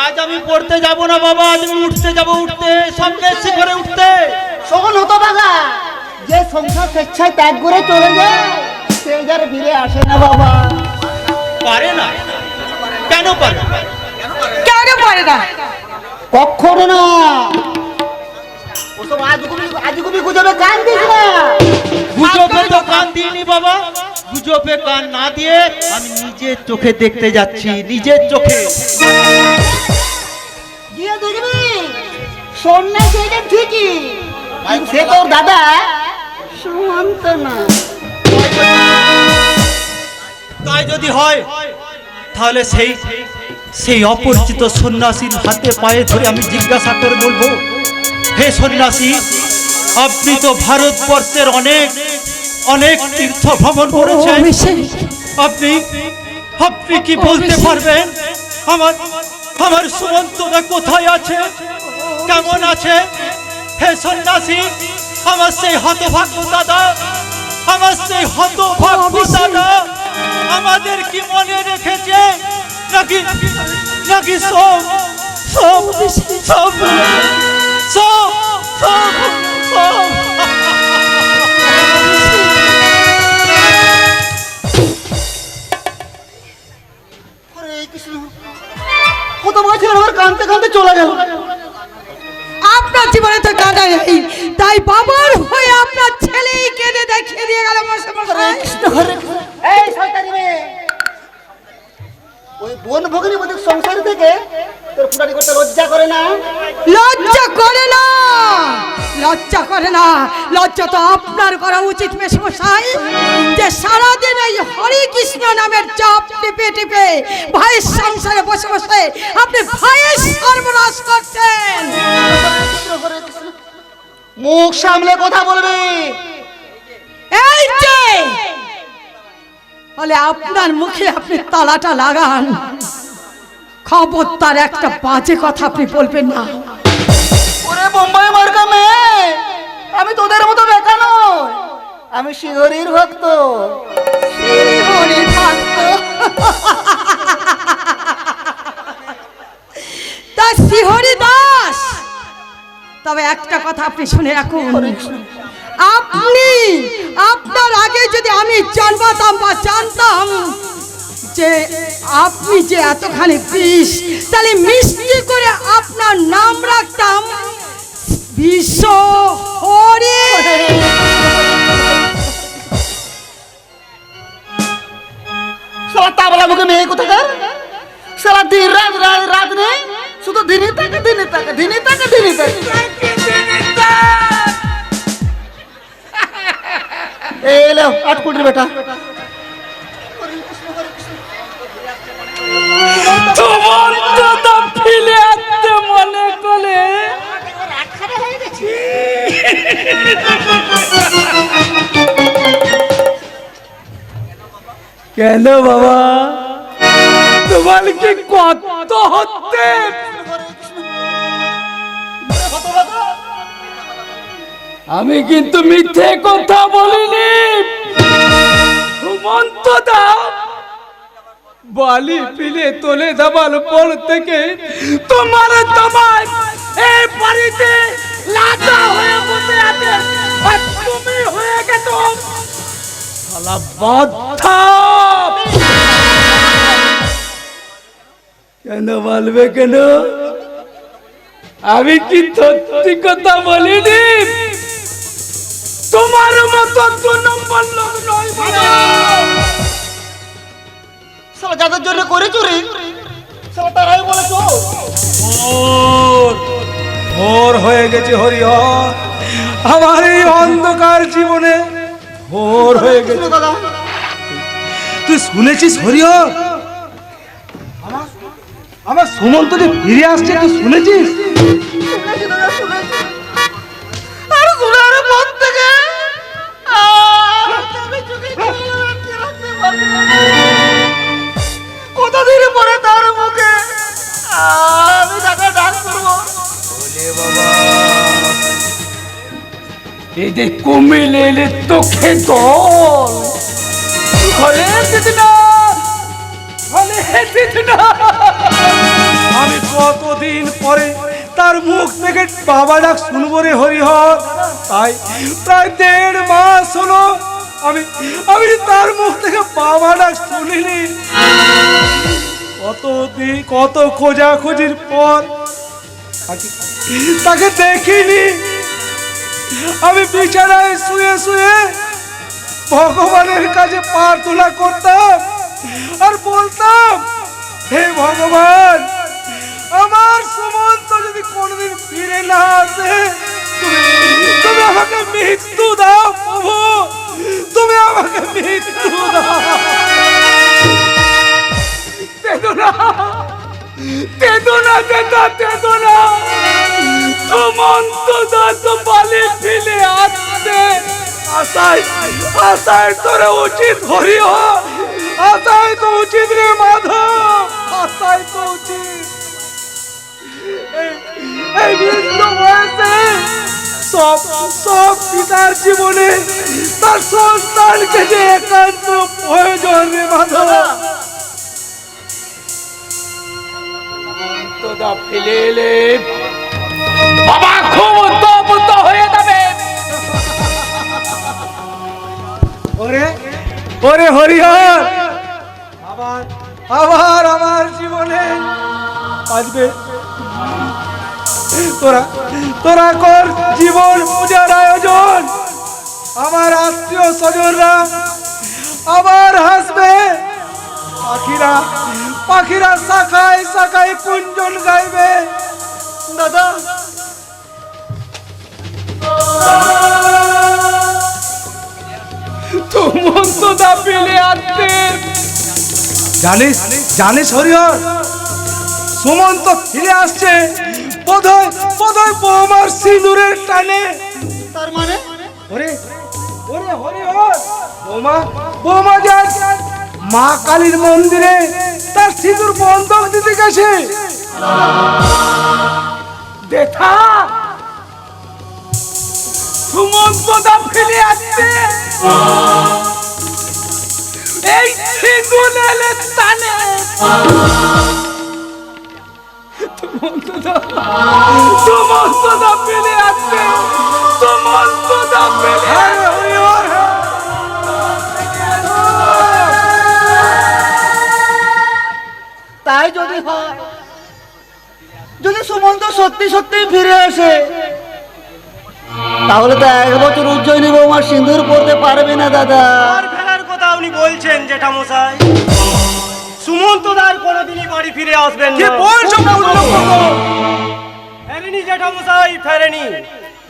[SPEAKER 1] আজ আমি পড়তে যাব না বাবা, আজ আমি উঠতে যাব, উঠতে সামনের শিখরে উঠতে।
[SPEAKER 6] শোন হতো বাবা, যে সংসার স্বেচ্ছায় ত্যাগ করে চলে যায় সে যার ফিরে আসে না বাবা।
[SPEAKER 1] পারে না? কেন পারে না?
[SPEAKER 5] কেন পারে না?
[SPEAKER 6] কখনো না। ওসব আজগুবি গুজবে কান দিস না।
[SPEAKER 1] গুজবে তো কান দিইনি বাবা, গুজবে কান না দিয়ে আমি নিজের চোখে দেখতে যাচ্ছি, নিজের চোখে।
[SPEAKER 6] গিয়ে দেখবি সন্ন্যাসী এটা ঠিকই, কিন্তু সে তোর দাদা সুমন্ত না।
[SPEAKER 1] তাই যদি হয় তাহলে সেই অপরিচিত সন্ন্যাসীর হাতে পায়ে ধরে আমি জিজ্ঞাসা করে বলবো, হে সন্ন্যাসী, আপনি তো ভারতবর্ষের অনেক অনেক তীর্থ ভ্রমণ করেছেন, আপনি আপনি কি বলতে পারবেন আমার সুমন্তরা কোথায় আছে, কেমন আছে? হে সন্ন্যাসী, আমার সেই হতভাগ্য দাদা, আমার সেই হতভাগ্য দাদা আমাদের কি মনে রেখেছে নাকি নাকি সব সব সব সব সব সব
[SPEAKER 6] হরে কৃষ্ণ, কত বছর আমার কাঁদতে কাঁদতে চলে গেল।
[SPEAKER 5] আপনার জীবনে তো কাঁদা নেই, তাই বাবার হয়ে আপনার ছেলেই কেঁদে দেখিয়ে দিয়ে গেল মশাই।
[SPEAKER 6] এই শয়তানি মেয়ে, ওই বন ভগিনী বধূ সংসার থেকে তোর ফুটানি করতে লজ্জা করে না?
[SPEAKER 5] লজ্জা করে না, লজ্জা করে না। লজ্জা তো আপনার করা উচিত মেশমশাই, যে সারাদিন এই হরে কৃষ্ণ নামের জপ টিপে টিপে ভাইয়ের সংসারে বসে বসে আপনি ভাইয়ের সর্বনাশ করছেন।
[SPEAKER 6] মুখ সামলে কথা বলবি।
[SPEAKER 5] এই যে বলে আপনার মুখে আপনি তালাটা লাগান, খবরদার একটা বাজে কথা আপনি বলবেন না।
[SPEAKER 6] ওরে বোম্বাই মার্কা মেয়ে, আমি তোদের মতো বেকা নই, আমি শিহরির ভক্ত।
[SPEAKER 5] শ্রীহরি ভক্ত? তা শ্রীহরি দাস, তবে একটা কথা আপনি শুনে রাখুন, আপনি আপনার আগে যদি আমি জানতাম বা জানতাম যে আপনি যে এতখানি বিষ, তাহলে মিষ্টি করে আপনার নাম রাখতাম বিশ্ব হরি।
[SPEAKER 6] সারা তাবলা মুখে মেয়ে কোথাকার, সারা দিন রাত রাত রাত নেই, শুধু দিনই থাকে দিনই থাকে দিনই থাকে দিনই থাকে। এই লো 8 কোটির বেটা,
[SPEAKER 9] তোমার দাদা ফিরে আসতে মনে করে কেন বাবা, তোমার কি কত হচ্ছে? আমি কিন্তু মিথ্যে কথা বলিনি। সুমন্ত দা বালি পিলে তোলে দেবার পর থেকে তোমার তোমার এই বাড়িতে লাটা হয়ে বসে আছে, আর তুমি হয়ে গেছো শালা বাচ্চা। কেন বলবে কেন? আমি কি সত্যি কথা বলিনি? তোমার মতো 2 নম্বর লোক নয় বাবা।
[SPEAKER 6] সালা যাদের জন্য করে চুরি
[SPEAKER 7] তারাই বলেছো
[SPEAKER 2] ভোর হয়ে গেছে হরিহর, আমার এই অন্ধকার জীবনে ভোর হয়ে গেছে।
[SPEAKER 7] দাদা
[SPEAKER 2] তুই শুনেছিস হরিহর, আমার সুমন্ত যে ফিরে আসছে, তুই শুনেছিস?
[SPEAKER 7] আর শোনার পর থেকে কতদিন পরে তার মুখে আমি তাকে ডাক করবো।
[SPEAKER 9] এই যে কুমিলে এলে তোকে দল ঘরে দিতে না, ঘরে দিতে না।
[SPEAKER 2] আমি কতদিন পরে তার মুখ থেকে বাবা ডাক শুনবো রে হরিহর। তাই প্রায় 1.5 মাস হলো আমি আমি তার মুখ থেকে বাবা ডাক শুনিনি। কত খোঁজাখুঁজির পর তাকে দেখিনি। আমি বিছানায় শুয়ে শুয়ে ভগবানের কাছে প্রার্থনা করতাম আর বলতাম, হে ভগবান, আমার সুমন্ত যদি কোনোদিন ফিরে না আসে, তুমি আমাকে মৃত্যু দাও প্রভু, তুমি আমাকে মৃত্যু দাও।
[SPEAKER 9] তেদনা তেদনা তেদা তেদনা সুমন্ত দাস বালি ফেলে আসছে। আশায় তোরা উচিত হরিহর,
[SPEAKER 2] আশাই তো উচিত রে মাধব, আশাই তো উচিত। এই বৃদ্ধ বয়সে সব পিতার জীবনে তার সন্তানকে যে একান্ত প্রয়োজন রে মাধব।
[SPEAKER 9] তোদা ফেলে এলে বাবা খুব উত্তপ্ত হয়ে যাবে।
[SPEAKER 2] ওরে হরিহর, আবার আমার জীবনে আসবে। তোরা কর জীবন পূজার আয়োজন। আমার আত্মীয় স্বজনরা আবার হাসবে। পাখিরা শাখায় শাখায় কুঞ্জন গাইবে।
[SPEAKER 7] দাদা
[SPEAKER 9] সুমন্ত দা ফেলে আসছে।
[SPEAKER 2] জানিস হরিহর, সুমন্ত ফিরে আসছে বোধহয় বৌমার সিঁদুরের টানে।
[SPEAKER 7] তার মানে
[SPEAKER 2] ওরে হরিহর, বৌমা যান মা কালীর মন্দিরে তার সিঁদুর বন্ধক দিতে গেছে।
[SPEAKER 9] দেখা সুমন্ত দা ফেলে আসছে। এই সিঁদুর এলে টানে সুমন্ত দা ফেলে আসছে। সুমন্ত দা ফেলে
[SPEAKER 7] তাই যদি হয়, যদি সুমন্ত সত্যি সত্যি ফিরে আসে, তাহলে তো 1 বছর উজ্জয়িনী বৌমার সিঁদুর পড়তে পারবে না দাদা।
[SPEAKER 8] আর ফেরার কথা আপনি বলছেন জেঠামশাই? সুমন্ত দার কোনোদিনই বাড়ি ফিরে আসবেন না। ফেরেনি জেঠামশাই, ফেরেনি।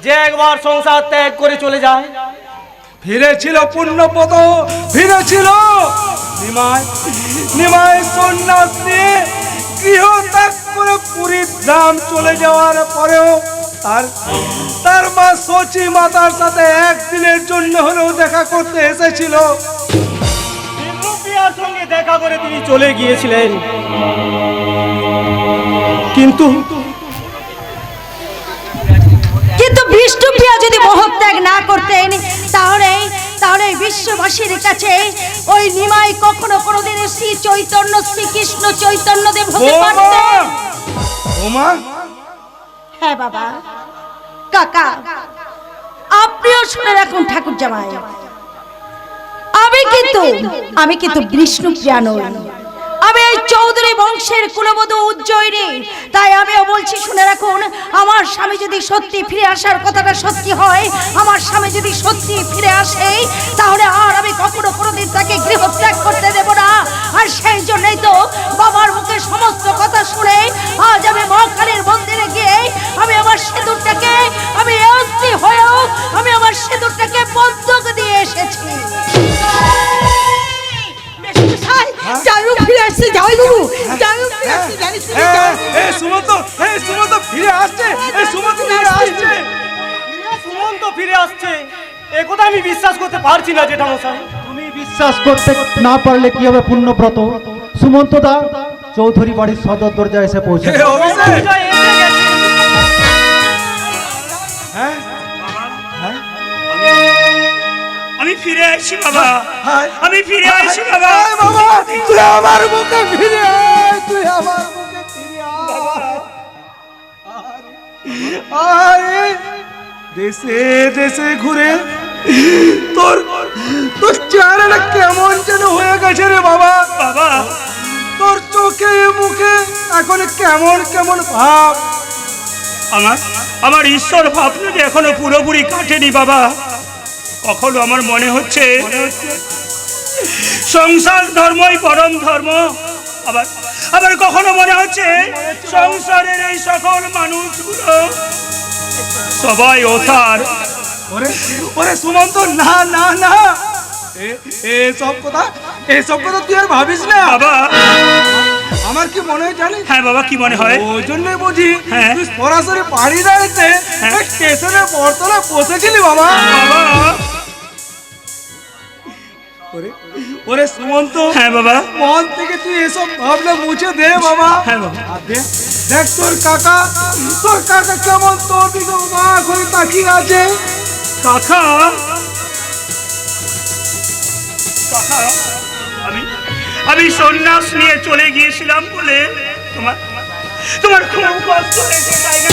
[SPEAKER 8] যে একবার সংসার ত্যাগ করে চলে যায়।
[SPEAKER 2] ফিরেছিল পুণ্যপদ, ফিরেছিল নিমাই সন্ন্যাস নিয়ে গৃহ ত্যাগ করে পুরীর ধাম চলে যাওয়ার পরেও তার মা সচি মাতার সাথে একদিনের জন্য হলেও দেখা করতে এসেছিল।
[SPEAKER 8] বিষ্ণুপ্রিয়ার সঙ্গে দেখা করে তিনি চলে গিয়েছিলেন, কিন্তু
[SPEAKER 3] বিষ্ণুপ্রিয়া যদি মোহত্যাগ না করতেন, তাহলে বিশ্ববাসীর কাছে ওই নিমাই কখনো কোনোদিন শ্রী চৈতন্য, শ্রীকৃষ্ণ চৈতন্য দেব হতে পারতেন। হ্যাঁ বাবা, কাকা, আপনিও শুনে রাখুন ঠাকুর জামাই, আমি কিন্তু বিষ্ণুপ্রিয়া নই, আমি এই চৌধুরী বংশের কুলবধূ উজ্জয়িনী। তাই আমিও বলছি, শুনে রাখুন, আমার স্বামী যদি সত্যি ফিরে আসার কথাটা সত্যি হয়, আমার স্বামী যদি সত্যি ফিরে আসে, তাহলে আর আমি কখনো কোনোদিন তাকে গৃহত্যাগ করতে দেব না। আর সেই জন্যই তো বাবার মুখে সমস্ত কথা শুনে আজ আমি মা কালীর মন্দিরে গিয়ে আমি আমার সিঁদুরটাকে আমি অস্থি হয়েও আমি আমার সিঁদুরটাকে বন্ধক দিয়ে এসেছি।
[SPEAKER 5] জামাইবাবু ফিরে আসছে, জামাইবাবু জামাইবাবু ফিরে আসছে, জানিস তো?
[SPEAKER 2] সুমন্ত ফিরে আসছে, সুমন্ত ফিরে আসছে।
[SPEAKER 8] সুমন্ত ফিরে আসছে এ কথা আমি বিশ্বাস করতে পারছি না জেঠামশাই।
[SPEAKER 1] তুমি বিশ্বাস করতে না পারলে কি হবে পুণ্যব্রত? সুমন্ত দা চৌধুরী বাড়ির সদর দরজায় এসে পৌঁছে।
[SPEAKER 8] জয় এসে গেছে।
[SPEAKER 4] আমি ফিরে আসছি বাবা, আমি ফিরে আসছি বাবা।
[SPEAKER 2] বাবা তুই আমার বুকে ফিরে আয়, তুই আমার বুকে ফিরে আয়। দেশে দেশে ঘুরে তোর তোর চেহারাটা কেমন যেন হয়ে গেছে রে বাবা।
[SPEAKER 4] বাবা
[SPEAKER 2] তোর চোখে মুখে এখন কেমন কেমন ভাব।
[SPEAKER 4] আমার ঈশ্বর ভাবনা যে এখনো পুরোপুরি কাটেনি বাবা। কখনো আমার মনে হচ্ছে সংসার ধর্মই পরম ধর্ম, আবার আবার কখনো মনে হচ্ছে সংসারের এই সকল মানুষগুলো সবাই ওথার।
[SPEAKER 2] ওরে ওরে সুমন্ত, না না না, এসব কথা তুই আর ভাবিস না
[SPEAKER 4] বাবা।
[SPEAKER 2] আমার কি মনে হয় জানিস?
[SPEAKER 4] হ্যাঁ বাবা, কি মনে হয়?
[SPEAKER 2] ওই জন্যই বুঝি
[SPEAKER 4] হ্যাঁ।
[SPEAKER 2] তুই সরাসরি বাড়ি দাঁড়িয়েছে স্টেশনে বর্তলে বসেছিলি বাবা।
[SPEAKER 4] বাবা
[SPEAKER 2] ওরে সুমন্ত,
[SPEAKER 4] হ্যাঁ বাবা।
[SPEAKER 2] মন থেকে তুই এসব ভাবনা মুছে দে বাবা।
[SPEAKER 4] হ্যাঁ বাবা।
[SPEAKER 2] আর দেখ তোর কাকা কেমন তোর দিকে অবাক হয়ে তাকিয়ে আছে।
[SPEAKER 4] কাকা কাকা, আমি সন্ন্যাস নিয়ে চলে গিয়েছিলাম বলে তোমার খুব কষ্ট হয়েছে, তাই না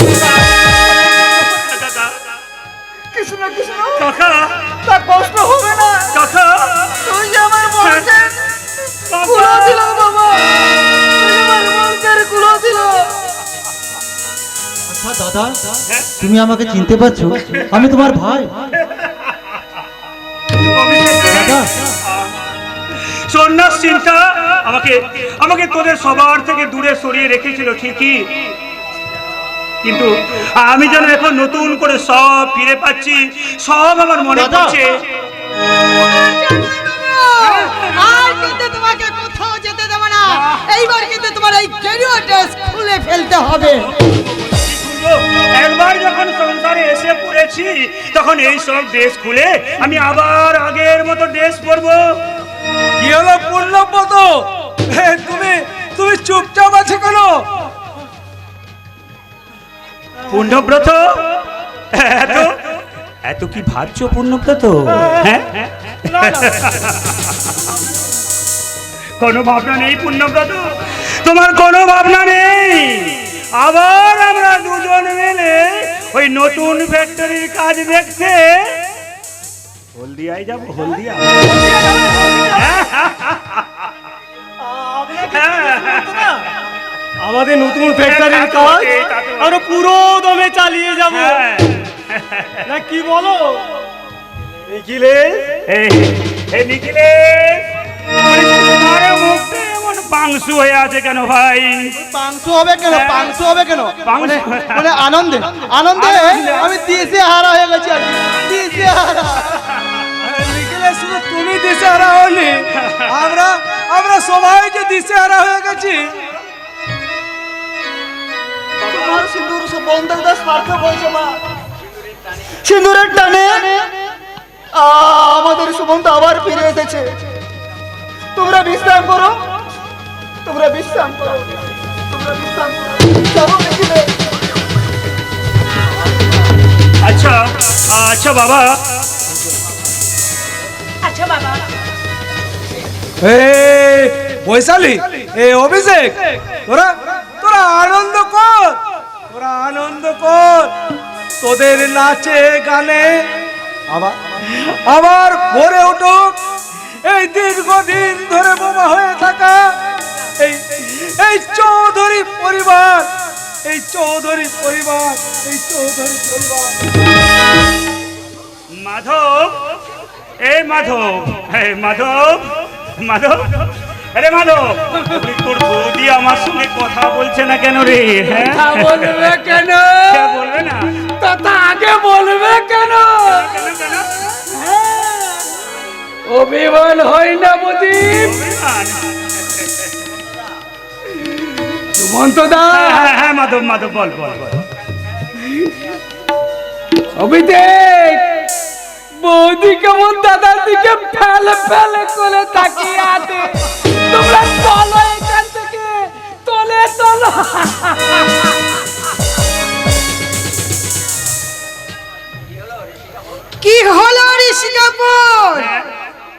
[SPEAKER 4] কাকা?
[SPEAKER 6] কৃষ্ণ কৃষ্ণ,
[SPEAKER 4] কাকা
[SPEAKER 6] তা কষ্ট হবে না।
[SPEAKER 4] কাকা
[SPEAKER 6] তুই যে আমার মনকে
[SPEAKER 4] কাকা।
[SPEAKER 6] কুলো দিল বাবা, তুই আমার মনকে কুলো দিল।
[SPEAKER 1] আচ্ছা দাদা, তুমি আমাকে চিনতে পারছো? আমি তোমার ভাই দাদা।
[SPEAKER 4] সন্ন্যাস চিন্তা আমাকে তোদের সবার থেকে দূরে সরিয়ে রেখেছিল ঠিকই, কিন্তু আমি যেন এখন নতুন করে সব ফিরে পাচ্ছি, সব আমার মনে পড়ছে।
[SPEAKER 5] আর কিন্তু তোমাকে কোথাও যেতে দেব না। এইবার কিন্তু তোমার এই গেরুয়া ড্রেস খুলে ফেলতে হবে।
[SPEAKER 4] একবার যখন সংসারে এসে পড়েছি তখন এই সব ড্রেস খুলে আমি আবার আগের মতো ড্রেস পরবো।
[SPEAKER 2] কি হলো পূর্ণব্রত, তুমি চুপচাপ আছে কেন?
[SPEAKER 4] পূর্ণব্রত, এত কি ভাবছো পূর্ণব্রত? হ্যাঁ, কোনো ভাবনা নেই পূর্ণব্রত, তোমার কোনো ভাবনা নেই। আবার আমরা দুজন মিলে ওই নতুন ফ্যাক্টরির কাজ দেখতে হলদিয়ায় যাবো। হলদিয়া
[SPEAKER 8] আমাদের নতুন ফ্যাক্টরির কাজ আমরা পুরো দমে চালিয়ে যাব, না কি বলো নিখিলেশ?
[SPEAKER 4] নিখিলেশ, তোমার মুখটা এমন পাংশু হয়ে আছে কেন ভাই?
[SPEAKER 7] পাংশু হবে কেন? পাংশু হবে কেন? মানে আনন্দে আনন্দে আমি দিশে হারা হয়ে গেছি। আর দিশে হারা
[SPEAKER 2] নিখিলেশ, শুধু তুমি দিশেহারা হলি, আমরা সবাই যে দিশেহারা হয়ে গেছি।
[SPEAKER 7] তোমার সিঁদুর বন্ধক দাস সার্থক হয়েছে মা। সিঁদুরের টানে আমাদের সুমন্ত আবার ফিরে এসেছে। তোমরা বিশ্রাম করো, তোমরা বিশ্রাম করো, তোমরা বিশ্রাম করো। চলো নিখিলেশ।
[SPEAKER 4] আচ্ছা আচ্ছা বাবা,
[SPEAKER 3] আচ্ছা বাবা,
[SPEAKER 2] বৈশালী, অভিষেক, তোরা আনন্দ কর, তোরা আনন্দ কর। তোদের নাচে গানে আবার ভরে উঠুক এই দীর্ঘদিন ধরে বোমা হয়ে থাকা এই চৌধুরী পরিবার, এই চৌধুরী পরিবার, এই চৌধুরী পরিবার।
[SPEAKER 4] মাধব, এই মাধব, মাধব, মাধব, আরে মাধব, বলি তোর বৌদি আমার সঙ্গে কথা বলছে না কেন রে? হ্যাঁ
[SPEAKER 9] কথা বলবে কেন?
[SPEAKER 4] কে বলবে না?
[SPEAKER 9] তা আগে বলবে কেন?
[SPEAKER 4] কেন কেন?
[SPEAKER 9] অভিমান হয় না প্রদীপ?
[SPEAKER 4] অভিমান?
[SPEAKER 9] সুমন্ত দা,
[SPEAKER 4] হ্যাঁ হ্যাঁ মাধব মাধব বল বল বল।
[SPEAKER 9] অভিদেখ বৌদি কেমন দাদার দিকে ফেলে ফেলে করে তাকিয়ে আছে। তোমরা চলো এখান থেকে, চলে চলো।
[SPEAKER 5] কি হলো ঋষি কাপুর?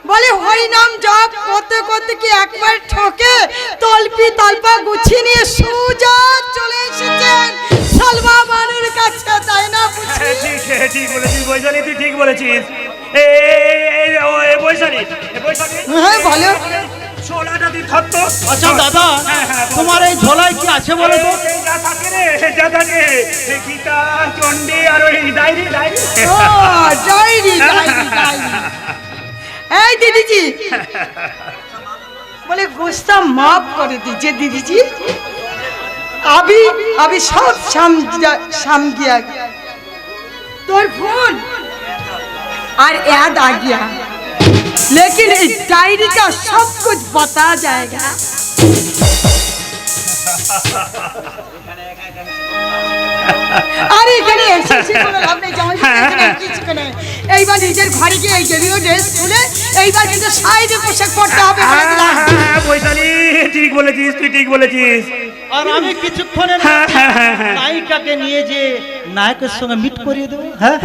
[SPEAKER 5] বলে হরিনাম জপ করতে করতে কি একবার ঠকে তলপি তলপা গুছিয়ে নিয়ে সোজা চলে এসেছেন সালমা বানুর কাছে, তাই না?
[SPEAKER 4] হ্যাঁ, ঠিক বলেছিস বৈশালী, তুই ঠিক বলেছিস। বৈশালী
[SPEAKER 5] হ্যাঁ বলো।
[SPEAKER 4] ছোলাটা তুই ধরতো।
[SPEAKER 1] আচ্ছা দাদা,
[SPEAKER 4] হ্যাঁ, হ্যাঁ, বল।
[SPEAKER 1] তোমার এই ঝোলায় কি আছে বলো তো?
[SPEAKER 4] যা থাকে রে, যা থাকে গীতা চণ্ডী আর ওই ডায়েরি
[SPEAKER 5] ও ডায়েরি ডায়েরি ডায়েরি। এই দিদিজি, বলে গোস্তা মাফ করে दीजिए दीदी अभी सब समझ तोर फोन और याद आ गया, लेकिन इस डायरी का सब कुछ बता जाएगा। আরে এখানে এসেছি কোনো লাভ নেই, জামাই এখানে কিছু কেন। এইবার নিজের ঘরে গিয়ে এই গেরিও ড্রেস খুলে এইবার কিন্তু সাইডে পোশাক পরতে হবে।
[SPEAKER 4] বৈশালী ঠিক বলেছিস, তুই ঠিক বলেছিস।
[SPEAKER 1] আর আমি কিছুক্ষণের নায়িকাকে নিয়ে যে নায়কের সঙ্গে মিট করিয়ে দেবো। হ্যাঁ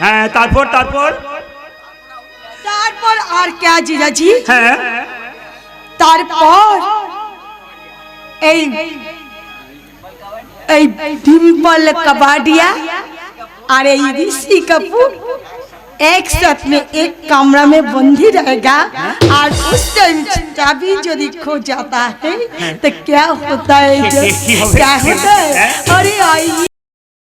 [SPEAKER 4] হ্যাঁ, তারপর তারপর
[SPEAKER 5] তারপর আর কে জিজাজি?
[SPEAKER 4] হ্যাঁ
[SPEAKER 5] তারপর এই डिम्पल कबाडिया और ऋषि कपूर एक साथ में एक कमरा में बंदी रहेगा और उस टाइम चाबी यदि खो जाता है तो क्या होता है? क्या होता है? अरे आइए